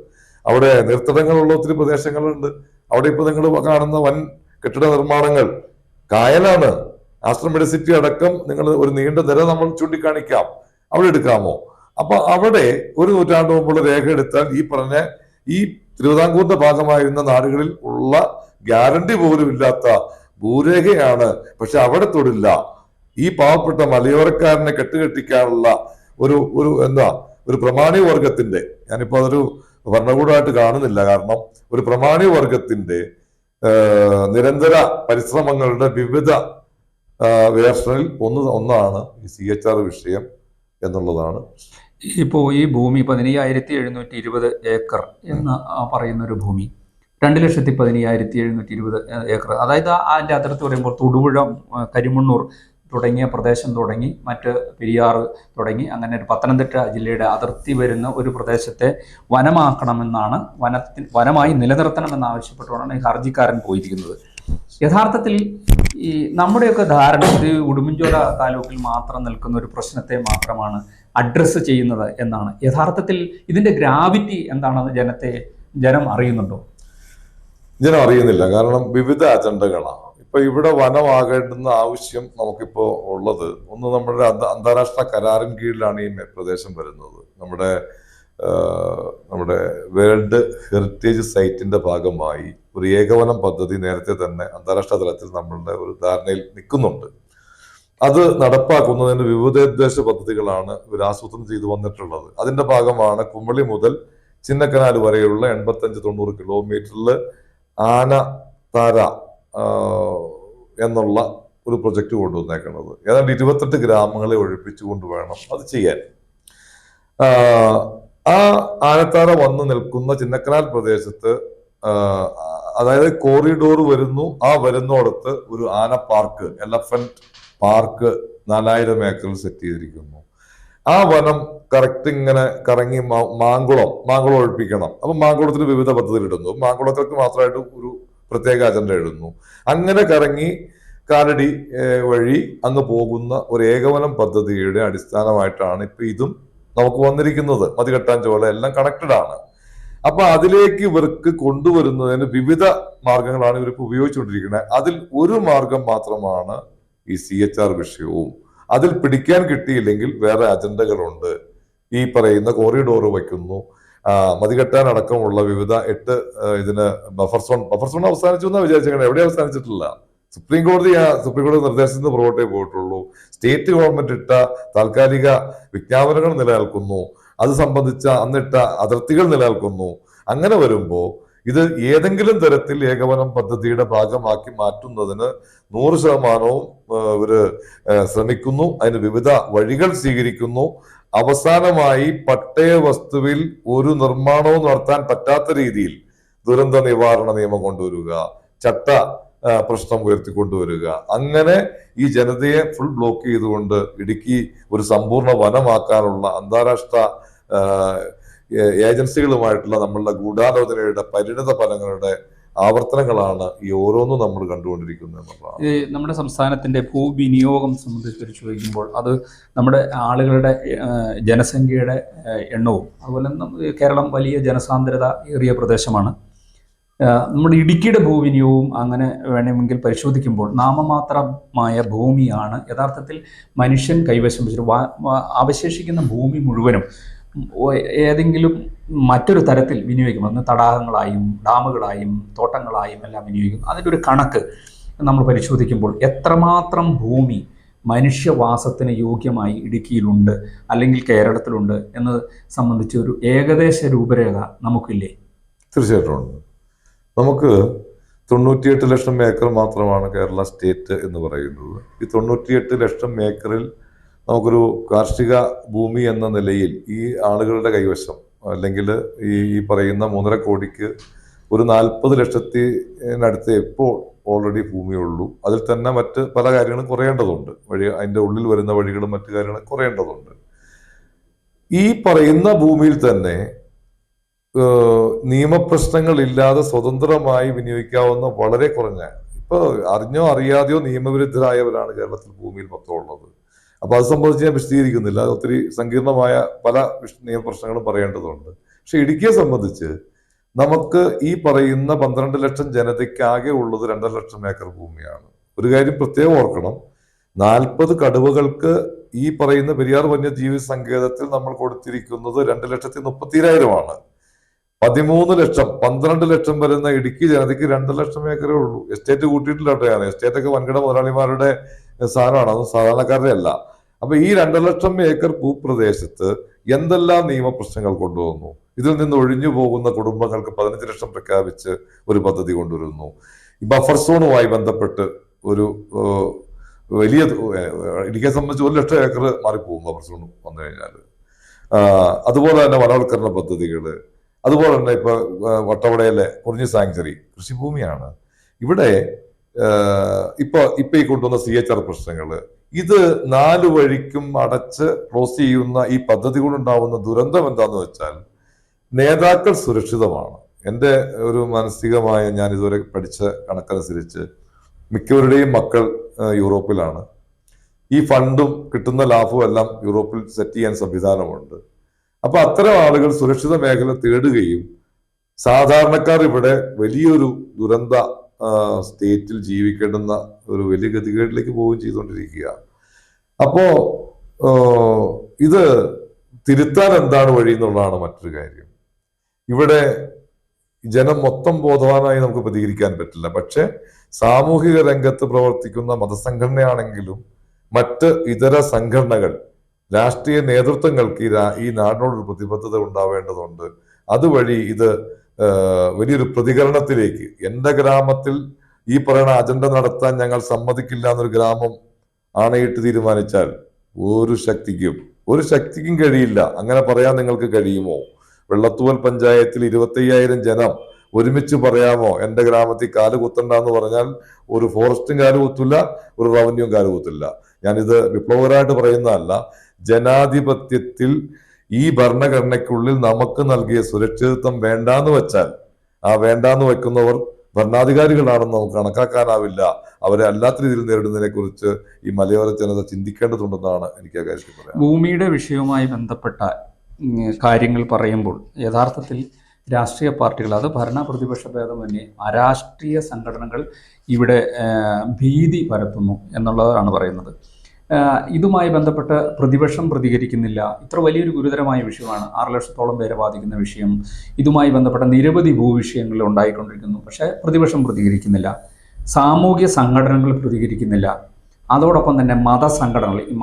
അവിടെ നിർത്തടങ്ങളുള്ള ഒത്തിരി പ്രദേശങ്ങളുണ്ട്. അവിടെ ഇപ്പൊ നിങ്ങൾ കാണുന്ന വൻ കെട്ടിട നിർമ്മാണങ്ങൾ കായലാണ്. ആശ്രം മെഡിസിറ്റി അടക്കം നിങ്ങൾ ഒരു നീണ്ട നിര നമ്മൾ ചൂണ്ടിക്കാണിക്കാം. അവിടെ എടുക്കാമോ? അപ്പൊ അവിടെ 1 നൂറ്റാണ്ട് മുമ്പുള്ള രേഖ എടുത്താൽ ഈ പറഞ്ഞ ഈ തിരുവിതാംകൂറിന്റെ ഭാഗമായിരുന്ന നാടുകളിൽ ഉള്ള ഗ്യാരണ്ടി പോലും ഇല്ലാത്ത ഭൂരേഖയാണ്. പക്ഷെ അവിടെ തൊടില്ല. ഈ പാവപ്പെട്ട മലയോരക്കാരനെ കെട്ടുകെട്ടിക്കാനുള്ള ഒരു പ്രമാണി വർഗത്തിന്റെ, ഞാനിപ്പോ അതൊരു ഭരണകൂടമായിട്ട് കാണുന്നില്ല, കാരണം ഒരു പ്രമാണി വർഗത്തിന്റെ നിരന്തര പരിശ്രമങ്ങളുടെ വിവിധ വേർഷനിൽ ഒന്നാണ് ഈ CHR വിഷയം എന്നുള്ളതാണ്. ഇപ്പോൾ ഈ ഭൂമി 15,720 ഏക്കർ എന്ന് പറയുന്ന ഒരു ഭൂമി 2,15,720 ഏക്കർ, അതായത് അതിൻ്റെ അതിർത്തി പറയുമ്പോൾ തൊടുപുഴ, കരിമണ്ണൂർ തുടങ്ങിയ പ്രദേശം തുടങ്ങി മറ്റ് പെരിയാർ തുടങ്ങി അങ്ങനെ ഒരു പത്തനംതിട്ട ജില്ലയുടെ അതിർത്തി വരുന്ന ഒരു പ്രദേശത്തെ വനമാക്കണമെന്നാണ്, വനമായി നിലനിർത്തണമെന്നാവശ്യപ്പെട്ടുകൊണ്ടാണ് ഈ ഹർജിക്കാരൻ പോയിരിക്കുന്നത്. യഥാർത്ഥത്തിൽ ഈ നമ്മുടെയൊക്കെ ധാരണ ഇത് ഉടുമ്പൻചോല താലൂക്കിൽ മാത്രം നിൽക്കുന്ന ഒരു പ്രശ്നത്തെ മാത്രമാണ് അഡ്രസ്സ് ചെയ്യുന്നത് എന്നാണ്. യഥാർത്ഥത്തിൽ ഇതിന്റെ ഗ്രാവിറ്റി എന്താണെന്ന് ജനം അറിയുന്നുണ്ടോ? ജനം അറിയുന്നില്ല. കാരണം വിവിധ അജണ്ടകളാണ്. ഇപ്പൊ ഇവിടെ വനമാകേണ്ടുന്ന ആവശ്യം നമുക്കിപ്പോ ഉള്ളത്, ഒന്ന് നമ്മുടെ അന്താരാഷ്ട്ര കരാറിൻ കീഴിലാണ് ഈ പ്രദേശം വരുന്നത്. നമ്മുടെ വേൾഡ് ഹെറിറ്റേജ് സൈറ്റിന്റെ ഭാഗമായി ഒരു ഏകവനം പദ്ധതി നേരത്തെ തന്നെ അന്താരാഷ്ട്ര തലത്തിൽ നമ്മളുടെ ഒരു ധാരണയിൽ നിൽക്കുന്നുണ്ട്. അത് നടപ്പാക്കുന്നതിന് വിവിധോദ്ദേശ പദ്ധതികളാണ് ഇവർ ആസൂത്രണം ചെയ്തു വന്നിട്ടുള്ളത്. അതിന്റെ ഭാഗമാണ് കുമളി മുതൽ ചിന്നക്കനാൽ വരെയുള്ള 85-90 കിലോമീറ്ററിൽ ആനത്താര എന്നുള്ള ഒരു പ്രൊജക്ട് കൊണ്ടുവന്നേക്കുന്നത്. ഏതാണ്ട് 28 ഗ്രാമങ്ങളെ ഒഴിപ്പിച്ചുകൊണ്ട് വേണം അത് ചെയ്യാൻ. ആ ആനത്താര വന്നു നിൽക്കുന്ന ചിന്നക്കനാൽ പ്രദേശത്ത്, അതായത് കോറിഡോർ വരുന്നു, ആ വരുന്നോടത്ത് ഒരു ആന പാർക്ക്, എലഫന്റ് പാർക്ക് 4000 ഏക്കറിൽ സെറ്റ് ചെയ്തിരിക്കുന്നു. ആ വനം കറക്റ്റ് ഇങ്ങനെ കറങ്ങി മാങ്കുളം ഒഴിപ്പിക്കണം. അപ്പൊ മാങ്കുളത്തിന് വിവിധ പദ്ധതികൾ ഇടുന്നു, മാങ്കുളത്തേക്ക് മാത്രമായിട്ട് ഒരു പ്രത്യേക അജണ്ട ഇടുന്നു. അങ്ങനെ കറങ്ങി കാലടി വഴി അങ്ങ് പോകുന്ന ഒരു ഏകവനം പദ്ധതിയുടെ അടിസ്ഥാനമായിട്ടാണ് ഇപ്പൊ ഇതും നമുക്ക് വന്നിരിക്കുന്നത്. മതികെട്ടാഞ്ചോല എല്ലാം കണക്റ്റഡ് ആണ്. അപ്പൊ അതിലേക്ക് ഇവർക്ക് കൊണ്ടുവരുന്നതിന് വിവിധ മാർഗങ്ങളാണ് ഇവർക്ക് ഉപയോഗിച്ചുകൊണ്ടിരിക്കുന്നത്. അതിൽ ഒരു മാർഗം മാത്രമാണ് ഈ CHR വിഷയവും. അതിൽ പിടിക്കാൻ കിട്ടിയില്ലെങ്കിൽ വേറെ അജണ്ടകളുണ്ട്. ഈ പറയുന്ന കോറിഡോർ വയ്ക്കുന്നു, മതികെട്ടാൻ അടക്കമുള്ള വിവിധ 8 ഇതിന് ബഫർ സോൺ അവസാനിച്ചു എന്നാ വിചാരിച്ചേക്കണേ. എവിടെ അവസാനിച്ചിട്ടില്ല. സുപ്രീം കോടതി നിർദ്ദേശത്തിന് പുറകോട്ടേ പോയിട്ടുള്ളൂ. സ്റ്റേറ്റ് ഗവൺമെന്റ് ഇട്ട താൽക്കാലിക വിജ്ഞാപനങ്ങൾ നിലനിൽക്കുന്നു. അത് സംബന്ധിച്ച അന്നിട്ട അതിർത്തികൾ നിലനിൽക്കുന്നു. അങ്ങനെ വരുമ്പോ ഇത് ഏതെങ്കിലും തരത്തിൽ ഏകവനം പദ്ധതിയുടെ ഭാഗമാക്കി മാറ്റുന്നതിന് 100% ഇവര് ശ്രമിക്കുന്നു. അതിന് വിവിധ വഴികൾ സ്വീകരിക്കുന്നു. അവസാനമായി പട്ടയ വസ്തുവിൽ ഒരു നിർമ്മാണവും നടത്താൻ പറ്റാത്ത രീതിയിൽ ദുരന്ത നിവാരണ നിയമം കൊണ്ടുവരിക, ചട്ട പ്രശ്നം ഉയർത്തിക്കൊണ്ടുവരിക. അങ്ങനെ ഈ ജനതയെ ഫുൾ ബ്ലോക്ക് ചെയ്തുകൊണ്ട് ഇടുക്കി ഒരു സമ്പൂർണ്ണ വനമാക്കാനുള്ള അന്താരാഷ്ട്ര ഏജൻസികളുമായിട്ടുള്ള നമ്മളുടെ ഗൂഢാലോചനയുടെ പരിണിത ഫലങ്ങളുടെ ആവർത്തനങ്ങളാണ് ഈ ഓരോന്നും നമ്മൾ കണ്ടുകൊണ്ടിരിക്കുന്നത് എന്നുള്ളതാണ്. നമ്മുടെ സംസ്ഥാനത്തിന്റെ ഭൂവിനിയോഗം സംബന്ധിച്ച് പരിശോധിക്കുമ്പോൾ അത് നമ്മുടെ ആളുകളുടെ ജനസംഖ്യയുടെ എണ്ണവും അതുപോലെ കേരളം വലിയ ജനസാന്ദ്രത ഏറിയ പ്രദേശമാണ്. നമ്മുടെ ഇടുക്കിയുടെ ഭൂവിനിയോഗവും അങ്ങനെ വേണമെങ്കിൽ പരിശോധിക്കുമ്പോൾ നാമമാത്രമായ ഭൂമിയാണ് യഥാർത്ഥത്തിൽ മനുഷ്യൻ കൈവശം വെച്ചിട്ട് അവശേഷിക്കുന്ന ഭൂമി മുഴുവനും ഏതെങ്കിലും മറ്റൊരു തരത്തിൽ വിനിയോഗിക്കും. അന്ന് തടാകങ്ങളായും ഡാമുകളായും തോട്ടങ്ങളായും എല്ലാം വിനിയോഗിക്കും. അതിൻ്റെ ഒരു കണക്ക് നമ്മൾ പരിശോധിക്കുമ്പോൾ എത്രമാത്രം ഭൂമി മനുഷ്യവാസത്തിന് യോഗ്യമായി ഇടുക്കിയിലുണ്ട് അല്ലെങ്കിൽ കേരളത്തിലുണ്ട് എന്നത് സംബന്ധിച്ച് ഒരു ഏകദേശ രൂപരേഖ നമുക്കില്ലേ? തീർച്ചയായിട്ടും ഉണ്ട്. നമുക്ക് 98 ലക്ഷം ഏക്കർ മാത്രമാണ് കേരള സ്റ്റേറ്റ് എന്ന് പറയുന്നത്. ഈ 98 ലക്ഷം ഏക്കറിൽ നമുക്കൊരു കാർഷിക ഭൂമി എന്ന നിലയിൽ ഈ ആളുകളുടെ കൈവശം അല്ലെങ്കിൽ ഈ പറയുന്ന 3.5 കോടിക്ക് ഒരു 40 ലക്ഷത്തിനടുത്ത് ഇപ്പോൾ ഓൾറെഡി ഭൂമിയുള്ളൂ. അതിൽ തന്നെ മറ്റ് പല കാര്യങ്ങളും കുറയേണ്ടതുണ്ട്. അതിൻ്റെ ഉള്ളിൽ വരുന്ന വഴികളും മറ്റു കാര്യങ്ങളും കുറയേണ്ടതുണ്ട്. ഈ പറയുന്ന ഭൂമിയിൽ തന്നെ നിയമപ്രശ്നങ്ങളില്ലാതെ സ്വതന്ത്രമായി വിനിയോഗിക്കാവുന്ന വളരെ കുറഞ്ഞ, ഇപ്പൊ അറിഞ്ഞോ അറിയാതെയോ നിയമവിരുദ്ധരായവരാണ് കേരളത്തിൽ ഭൂമിയിൽ മൊത്തം ഉള്ളത്. അപ്പൊ അത് സംബന്ധിച്ച് ഞാൻ വിശദീകരിക്കുന്നില്ല. അത് ഒത്തിരി സങ്കീർണമായ പല നിയമപ്രശ്നങ്ങളും പറയേണ്ടതുണ്ട്. പക്ഷെ ഇടുക്കിയെ സംബന്ധിച്ച് നമുക്ക് ഈ പറയുന്ന 12 ലക്ഷം ജനതയ്ക്ക് ആകെ ഉള്ളത് 2.5 ലക്ഷം ഏക്കർ ഭൂമിയാണ്. ഒരു കാര്യം പ്രത്യേകം ഓർക്കണം, 40 കടുവകൾക്ക് ഈ പറയുന്ന പെരിയാർ വന്യജീവി സങ്കേതത്തിൽ നമ്മൾ കൊടുത്തിരിക്കുന്നത് 2,30,000 13 ലക്ഷം 12 ലക്ഷം വരുന്ന ഇടുക്കി ജനതയ്ക്ക് 2 ലക്ഷം ഏക്കറേ ഉള്ളൂ. എസ്റ്റേറ്റ് കൂട്ടിയിട്ടില്ല കേട്ടോ. ഞാൻ എസ്റ്റേറ്റൊക്കെ വൻകിട മുതലാളിമാരുടെ സാധനമാണ്, അത് സാധാരണക്കാരുടെ അല്ല. അപ്പൊ ഈ 2 ലക്ഷം ഏക്കർ ഭൂപ്രദേശത്ത് എന്തെല്ലാം നിയമപ്രശ്നങ്ങൾ കൊണ്ടുവന്നു. ഇതിൽ നിന്ന് ഒഴിഞ്ഞു പോകുന്ന കുടുംബങ്ങൾക്ക് 15 ലക്ഷം പ്രഖ്യാപിച്ച് ഒരു പദ്ധതി കൊണ്ടുവരുന്നു. ഈ ബഫർ സോണുമായി ബന്ധപ്പെട്ട് ഒരു വലിയ ഇടുക്കിയെ സംബന്ധിച്ച് 1 ലക്ഷം ഏക്കർ മാറിപ്പോകും ബഫർ സോൺ വന്നു കഴിഞ്ഞാൽ. അതുപോലെ തന്നെ വനവൽക്കരണ പദ്ധതികള്, അതുപോലെ തന്നെ ഇപ്പൊ വട്ടവടയിലെ കുറിഞ്ഞി സാങ്ച്വറി കൃഷിഭൂമിയാണ്. ഇവിടെ ഇപ്പൊ ഈ കൊണ്ടുവന്ന CHR പ്രശ്നങ്ങള്, ഇത് 4 വഴിക്കും അടച്ച് ക്ലോസ് ചെയ്യുന്ന ഈ പദ്ധതി കൊണ്ടുണ്ടാവുന്ന ദുരന്തം എന്താന്ന് വെച്ചാൽ നേതാക്കൾ സുരക്ഷിതമാണ്. എൻ്റെ ഒരു മാനസികമായ, ഞാൻ ഇതുവരെ പഠിച്ച കണക്കനുസരിച്ച് മിക്കവരുടെയും മക്കൾ യൂറോപ്പിലാണ്. ഈ ഫണ്ടും കിട്ടുന്ന ലാഭവും എല്ലാം യൂറോപ്പിൽ സെറ്റ് ചെയ്യാൻ സംവിധാനമുണ്ട്. അപ്പൊ അത്തരം ആളുകൾ സുരക്ഷിത മേഖല തേടുകയും സാധാരണക്കാർ ഇവിടെ വലിയൊരു ദുരന്ത സ്റ്റേറ്റിൽ ജീവിക്കേണ്ടുന്ന ഒരു വലിയ ഗതികേടിലേക്ക് പോവുകയും ചെയ്തുകൊണ്ടിരിക്കുക. അപ്പോ ഇത് തിരുത്താൻ എന്താണ് വഴി എന്നുള്ളതാണ് മറ്റൊരു കാര്യം. ഇവിടെ ജനം മൊത്തം ബോധവാനായി നമുക്ക് പ്രതികരിക്കാൻ പറ്റില്ല. പക്ഷെ സാമൂഹിക രംഗത്ത് പ്രവർത്തിക്കുന്ന മതസംഘടനയാണെങ്കിലും മറ്റ് ഇതര സംഘടനകൾ, രാഷ്ട്രീയ നേതൃത്വങ്ങൾക്ക് ഈ നാടിനോടൊരു പ്രതിബദ്ധത ഉണ്ടാവേണ്ടതുണ്ട്. അതുവഴി ഇത് വലിയൊരു പ്രതികരണത്തിലേക്ക്, എൻ്റെ ഗ്രാമത്തിൽ ഈ പറയുന്ന അജണ്ട നടത്താൻ ഞങ്ങൾ സമ്മതിക്കില്ല എന്നൊരു ഗ്രാമം ആണയിട്ട് തീരുമാനിച്ചാൽ ഒരു ശക്തിക്കും കഴിയില്ല. അങ്ങനെ പറയാൻ നിങ്ങൾക്ക് കഴിയുമോ? വെള്ളത്തൂവൽ പഞ്ചായത്തിൽ 25,000 ജനം ഒരുമിച്ച് പറയാമോ എൻ്റെ ഗ്രാമത്തിൽ കാല് കുത്തണ്ടെന്ന് പറഞ്ഞാൽ ഒരു ഫോറസ്റ്റും കാല് കുത്തില്ല, ഒരു റവന്യൂവും കാല് കുത്തില്ല. ഞാനിത് വിപ്ലവകരമായിട്ട് പറയുന്നതല്ല. ജനാധിപത്യത്തിൽ ഈ ഭരണഘടനയ്ക്കുള്ളിൽ നമുക്ക് നൽകിയ സുരക്ഷിതത്വം വേണ്ടാന്ന് വെച്ചാൽ ആ വേണ്ടാന്ന് വെക്കുന്നവർ ഭരണാധികാരികളാണെന്ന് നമുക്ക് കണക്കാക്കാനാവില്ല. അവരെ അല്ലാത്ത രീതിയിൽ നേരിടുന്നതിനെ കുറിച്ച് ഈ മലയോര ജനത ചിന്തിക്കേണ്ടതുണ്ടെന്നാണ് എനിക്ക് ആ കാര്യത്തിൽ പറയാം. ഭൂമിയുടെ വിഷയവുമായി ബന്ധപ്പെട്ട കാര്യങ്ങൾ പറയുമ്പോൾ യഥാർത്ഥത്തിൽ രാഷ്ട്രീയ പാർട്ടികൾ, അത് ഭരണ പ്രതിപക്ഷ ഭേദമന്യേ അരാഷ്ട്രീയ സംഘടനകൾ ഇവിടെ ഭീതി പരത്തുന്നു എന്നുള്ളതാണ് പറയുന്നത്. ഇതുമായി ബന്ധപ്പെട്ട് പ്രതിപക്ഷം പ്രതികരിക്കുന്നില്ല. ഇത്ര വലിയൊരു ഗുരുതരമായ വിഷയമാണ്, 6 ലക്ഷത്തോളം പേരെ ബാധിക്കുന്ന വിഷയം. ഇതുമായി ബന്ധപ്പെട്ട നിരവധി ഭൂവിഷയങ്ങൾ ഉണ്ടായിക്കൊണ്ടിരിക്കുന്നു. പക്ഷേ പ്രതിപക്ഷം പ്രതികരിക്കുന്നില്ല, സാമൂഹ്യ സംഘടനകൾ പ്രതികരിക്കുന്നില്ല. അതോടൊപ്പം തന്നെ മതസംഘടനകൾ, ഈ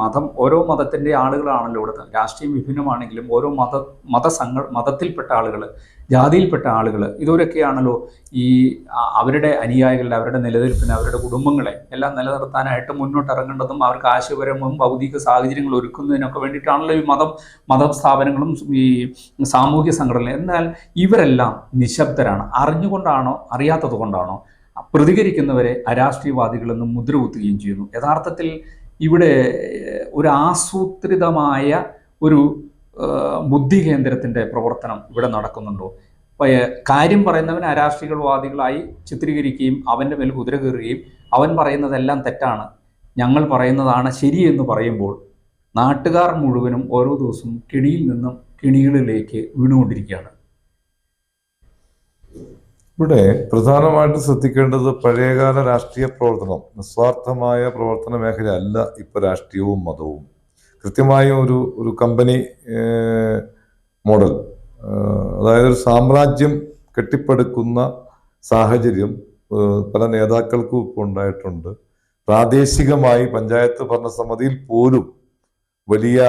ഓരോ മതത്തിൻ്റെ ആളുകളാണല്ലോ ഇവിടെ. രാഷ്ട്രീയം വിഭിന്നമാണെങ്കിലും ഓരോ മതത്തിൽപ്പെട്ട ആളുകൾ, ജാതിയിൽപ്പെട്ട ആളുകൾ, ഇവരൊക്കെയാണല്ലോ ഈ അവരുടെ അനുയായികളുടെ, അവരുടെ നിലനിൽപ്പിന്, അവരുടെ കുടുംബങ്ങളെ എല്ലാം നിലനിർത്താനായിട്ട് മുന്നോട്ടിറങ്ങേണ്ടതും അവർക്ക് ആശയപരവും ഭൗതിക സാഹചര്യങ്ങൾ ഒരുക്കുന്നതിനൊക്കെ വേണ്ടിയിട്ടാണല്ലോ ഈ മതസ്ഥാപനങ്ങളും ഈ സാമൂഹ്യ സംഘടനകളും. എന്നാൽ ഇവരെല്ലാം നിശബ്ദരാണ്. അറിഞ്ഞുകൊണ്ടാണോ അറിയാത്തത് കൊണ്ടാണോ പ്രതികരിക്കുന്നവരെ അരാഷ്ട്രീയവാദികളെന്നും മുദ്രകുത്തുകയും ചെയ്യുന്നു? യഥാർത്ഥത്തിൽ ഇവിടെ ഒരു ആസൂത്രിതമായ ഒരു ബുദ്ധി കേന്ദ്രത്തിൻ്റെ പ്രവർത്തനം ഇവിടെ നടക്കുന്നുണ്ടോ? കാര്യം പറയുന്നവൻ അരാഷ്ട്രീയവാദികളായി ചിത്രീകരിക്കുകയും അവൻ്റെ മേൽ കുതിര കയറുകയും അവൻ പറയുന്നതെല്ലാം തെറ്റാണ്, ഞങ്ങൾ പറയുന്നതാണ് ശരിയെന്ന് പറയുമ്പോൾ നാട്ടുകാർ മുഴുവനും ഓരോ ദിവസവും കെണിയിൽ നിന്നും കെണികളിലേക്ക് വീണുകൊണ്ടിരിക്കുകയാണ്. ഇവിടെ പ്രധാനമായിട്ട് ശ്രദ്ധിക്കേണ്ടത് പഴയകാല രാഷ്ട്രീയ പ്രവർത്തനം, നിസ്വാർത്ഥമായ പ്രവർത്തന മേഖലയല്ല ഇപ്പോൾ രാഷ്ട്രീയവും മതവും. കൃത്യമായ ഒരു കമ്പനി മോഡൽ, അതായത് ഒരു സാമ്രാജ്യം കെട്ടിപ്പടുക്കുന്ന സാഹചര്യം പല നേതാക്കൾക്കും ഇപ്പോൾ ഉണ്ടായിട്ടുണ്ട്. പ്രാദേശികമായി പഞ്ചായത്ത് ഭരണസമിതിയിൽ പോലും വലിയ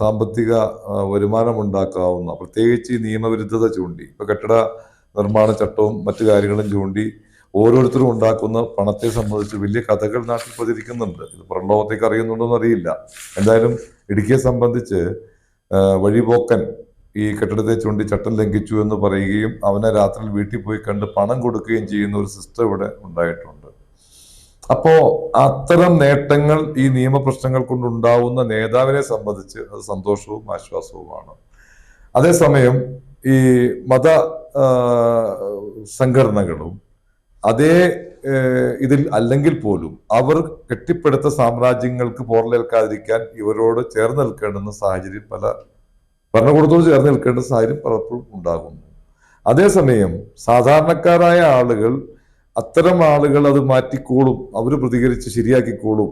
സാമ്പത്തിക വരുമാനമുണ്ടാക്കാവുന്ന, പ്രത്യേകിച്ച് ഈ നിയമവിരുദ്ധത ചൂണ്ടി, ഇപ്പൊ കെട്ടിട നിർമ്മാണ ചട്ടവും മറ്റു കാര്യങ്ങളും ചൂണ്ടി ഓരോരുത്തരും ഉണ്ടാക്കുന്ന പണത്തെ സംബന്ധിച്ച് വലിയ കഥകൾ നാട്ടിൽ പ്രചരിക്കുന്നുണ്ട്. ഇത് പുറം ലോകത്തേക്ക് അറിയുന്നുണ്ടോന്ന് അറിയില്ല. എന്തായാലും ഇടുക്കിയെ സംബന്ധിച്ച് വഴിപോക്കൻ ഈ കെട്ടിടത്തെ ചൂണ്ടി ചട്ടം ലംഘിച്ചു എന്ന് പറയുകയും അവനെ രാത്രി വീട്ടിൽ പോയി കണ്ട് പണം കൊടുക്കുകയും ചെയ്യുന്ന ഒരു സിസ്റ്റം ഇവിടെ ഉണ്ടായിട്ടുണ്ട്. അപ്പോ അത്തരം നേട്ടങ്ങൾ ഈ നിയമപ്രശ്നങ്ങൾ കൊണ്ടുണ്ടാവുന്ന നേതാവിനെ സംബന്ധിച്ച് അത് സന്തോഷവും ആശ്വാസവുമാണ്. അതേസമയം ഈ മത സംഘടനകളും അതേ ഇതിൽ അല്ലെങ്കിൽ പോലും അവർ കെട്ടിപ്പടുത്ത സാമ്രാജ്യങ്ങൾക്ക് പോറലേൽക്കാതിരിക്കാൻ ഇവരോട് ചേർന്ന് നിൽക്കേണ്ടുന്ന സാഹചര്യം, പല ഭരണകൂടത്തോട് ചേർന്ന് നിൽക്കേണ്ട സാഹചര്യം പലപ്പോഴും ഉണ്ടാകുന്നു. അതേസമയം സാധാരണക്കാരായ ആളുകൾ, അത്തരം ആളുകൾ അത് മാറ്റിക്കോളും, അവർ പ്രതികരിച്ച് ശരിയാക്കിക്കോളും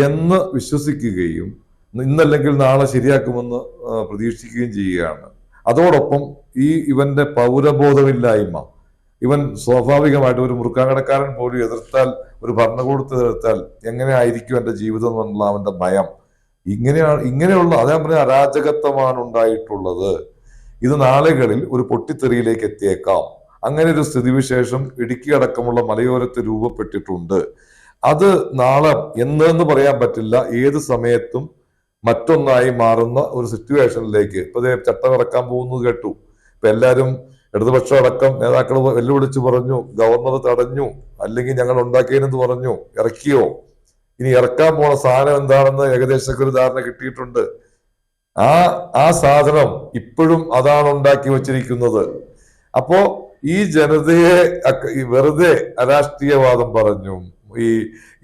എന്ന് വിശ്വസിക്കുകയും ഇന്നല്ലെങ്കിൽ നാളെ ശരിയാക്കുമെന്ന് പ്രതീക്ഷിക്കുകയും ചെയ്യുകയാണ്. അതോടൊപ്പം ഇവന്റെ പൗരബോധമില്ലായ്മ, ഇവൻ സ്വാഭാവികമായിട്ട് ഒരു മുറുക്കാങ്കടക്കാരൻ പോലും എതിർത്താൽ, ഒരു ഭരണകൂടത്തെ എതിർത്താൽ എങ്ങനെ ആയിരിക്കും എൻ്റെ ജീവിതം എന്നുള്ള അവന്റെ ഭയം, ഇങ്ങനെയുള്ള അതേ പറഞ്ഞ അരാജകത്വമാണ് ഉണ്ടായിട്ടുള്ളത്. ഇത് നാളുകളിൽ ഒരു പൊട്ടിത്തെറിയിലേക്ക് എത്തിയേക്കാം. അങ്ങനെ ഒരു സ്ഥിതിവിശേഷം ഇടുക്കി അടക്കമുള്ള മലയോരത്ത് രൂപപ്പെട്ടിട്ടുണ്ട്. അത് നാളെ എന്ന് പറയാൻ പറ്റില്ല, ഏത് സമയത്തും മറ്റൊന്നായി മാറുന്ന ഒരു സിറ്റുവേഷനിലേക്ക് ഇപ്പൊ ചട്ടം ഇറക്കാൻ പോകുന്നത് കേട്ടു. ഇപ്പൊ എല്ലാവരും ഇടതുപക്ഷം അടക്കം നേതാക്കൾ വെല്ലുവിളിച്ചു പറഞ്ഞു, ഗവർണർ തടഞ്ഞു, അല്ലെങ്കിൽ ഞങ്ങൾ ഉണ്ടാക്കിയെന്ന് പറഞ്ഞു, ഇറക്കിയോ? ഇനി ഇറക്കാൻ പോണ സാധനം എന്താണെന്ന് ഏകദേശം ഒരു ധാരണ കിട്ടിയിട്ടുണ്ട്. ആ സാധനം ഇപ്പോഴും അതാണ് ഉണ്ടാക്കി വച്ചിരിക്കുന്നത്. അപ്പോ ഈ ജനതയെ വെറുതെ അരാഷ്ട്രീയവാദം പറഞ്ഞും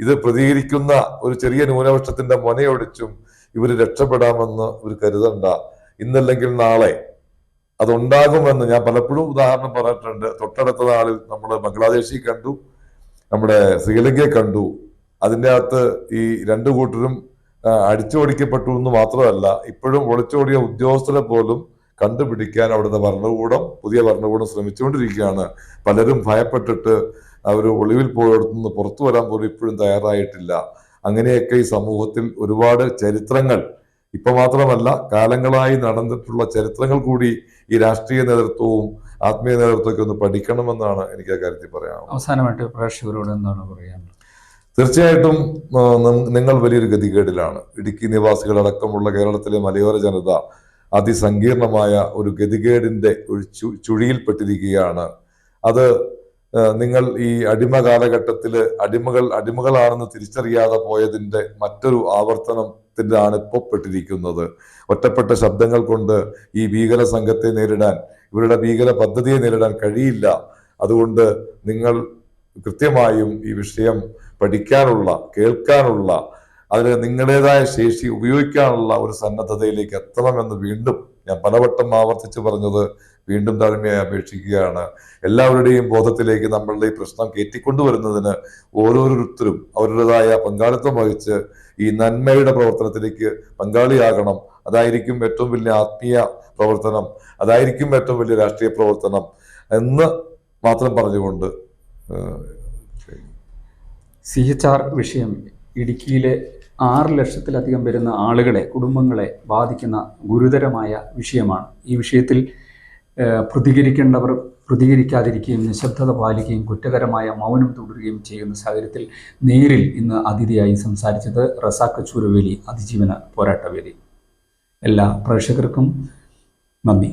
ഇത് പ്രതികരിക്കുന്ന ഒരു ചെറിയ ന്യൂനപക്ഷത്തിന്റെ മൊനയൊടിച്ചും ഇവര് രക്ഷപ്പെടാമെന്ന് ഇവർ കരുതണ്ട. ഇന്നല്ലെങ്കിൽ നാളെ അതുണ്ടാകുമെന്ന് ഞാൻ പലപ്പോഴും ഉദാഹരണം പറഞ്ഞിട്ടുണ്ട്. തൊട്ടടുത്ത നാളിൽ നമ്മൾ ബംഗ്ലാദേശിൽ കണ്ടു, നമ്മുടെ ശ്രീലങ്കയെ കണ്ടു. അതിൻ്റെ അകത്ത് ഈ രണ്ടു കൂട്ടരും അടിച്ചോടിക്കപ്പെട്ടു എന്ന് മാത്രമല്ല, ഇപ്പോഴും ഒളിച്ചോടിയ ഉദ്യോഗസ്ഥരെ പോലും കണ്ടുപിടിക്കാൻ അവിടുത്തെ പുതിയ ഭരണകൂടം ശ്രമിച്ചുകൊണ്ടിരിക്കുകയാണ്. പലരും ഭയപ്പെട്ടിട്ട് അവർ ഒളിവിൽ പോയിടത്തുനിന്ന് പുറത്തു വരാൻ പോലും ഇപ്പോഴും തയ്യാറായിട്ടില്ല. അങ്ങനെയൊക്കെ ഈ സമൂഹത്തിൽ ഒരുപാട് ചരിത്രങ്ങൾ, ഇപ്പൊ മാത്രമല്ല കാലങ്ങളായി നടന്നിട്ടുള്ള ചരിത്രങ്ങൾ കൂടി ഈ രാഷ്ട്രീയ നേതൃത്വവും ആത്മീയ നേതൃത്വമൊക്കെ ഒന്ന് പഠിക്കണമെന്നാണ് എനിക്ക് ആ കാര്യത്തിൽ പറയാനുള്ളത്. അവസാനമായിട്ട് പ്രേക്ഷകരോട് എന്താണ് പറയാനുള്ളത്? തീർച്ചയായിട്ടും നിങ്ങൾ വലിയൊരു ഗതികേടിലാണ്. ഇടുക്കി നിവാസികളടക്കമുള്ള കേരളത്തിലെ മലയോര ജനത അതിസങ്കീർണമായ ഒരു ഗതികേടിന്റെ ഒരു ചുഴിയിൽപ്പെട്ടിരിക്കുകയാണ്. അത് നിങ്ങൾ ഈ അടിമ കാലഘട്ടത്തില് അടിമകളാണെന്ന് തിരിച്ചറിയാതെ പോയതിന്റെ മറ്റൊരു ആവർത്തനത്തിലാണ് ഇപ്പോൾ പെട്ടിരിക്കുന്നത്. ഒറ്റപ്പെട്ട ശബ്ദങ്ങൾ കൊണ്ട് ഈ ഭീകര സംഘത്തെ നേരിടാൻ, ഇവരുടെ ഭീകര പദ്ധതിയെ നേരിടാൻ കഴിയില്ല. അതുകൊണ്ട് നിങ്ങൾ കൃത്യമായും ഈ വിഷയം പഠിക്കാനുള്ള, കേൾക്കാനുള്ള, അതിന് നിങ്ങളുടേതായ ശേഷി ഉപയോഗിക്കാനുള്ള ഒരു സന്നദ്ധതയിലേക്ക് എത്തണമെന്ന് വീണ്ടും ഞാൻ പലവട്ടം ആവർത്തിച്ച് പറഞ്ഞത് വീണ്ടും താഴ്മയായി അപേക്ഷിക്കുകയാണ്. എല്ലാവരുടെയും ബോധത്തിലേക്ക് നമ്മളുടെ ഈ പ്രശ്നം കയറ്റിക്കൊണ്ടുവരുന്നതിന് ഓരോരുത്തരും അവരുടേതായ പങ്കാളിത്തം വഹിച്ച് ഈ നന്മയുടെ പ്രവർത്തനത്തിലേക്ക് പങ്കാളിയാകണം. അതായിരിക്കും ഏറ്റവും വലിയ ആത്മീയ പ്രവർത്തനം, അതായിരിക്കും ഏറ്റവും വലിയ രാഷ്ട്രീയ പ്രവർത്തനം എന്ന് മാത്രം പറഞ്ഞുകൊണ്ട് CHR വിഷയം ഇടുക്കിയിലെ 6 ലക്ഷത്തിലധികം വരുന്ന ആളുകളെ, കുടുംബങ്ങളെ ബാധിക്കുന്ന ഗുരുതരമായ വിഷയമാണ്. ഈ വിഷയത്തിൽ പ്രതികരിക്കേണ്ടവർ പ്രതികരിക്കാതിരിക്കുകയും നിശബ്ദത പാലിക്കുകയും കുറ്റകരമായ മൗനം തുടരുകയും ചെയ്യുന്ന സാഹചര്യത്തിൽ നേരിൽ ഇന്ന് അതിഥിയായി സംസാരിച്ചത് റസാഖ് ചൂരവേലി, അതിജീവന പോരാട്ടവേദി. എല്ലാ പ്രേക്ഷകർക്കും നന്ദി.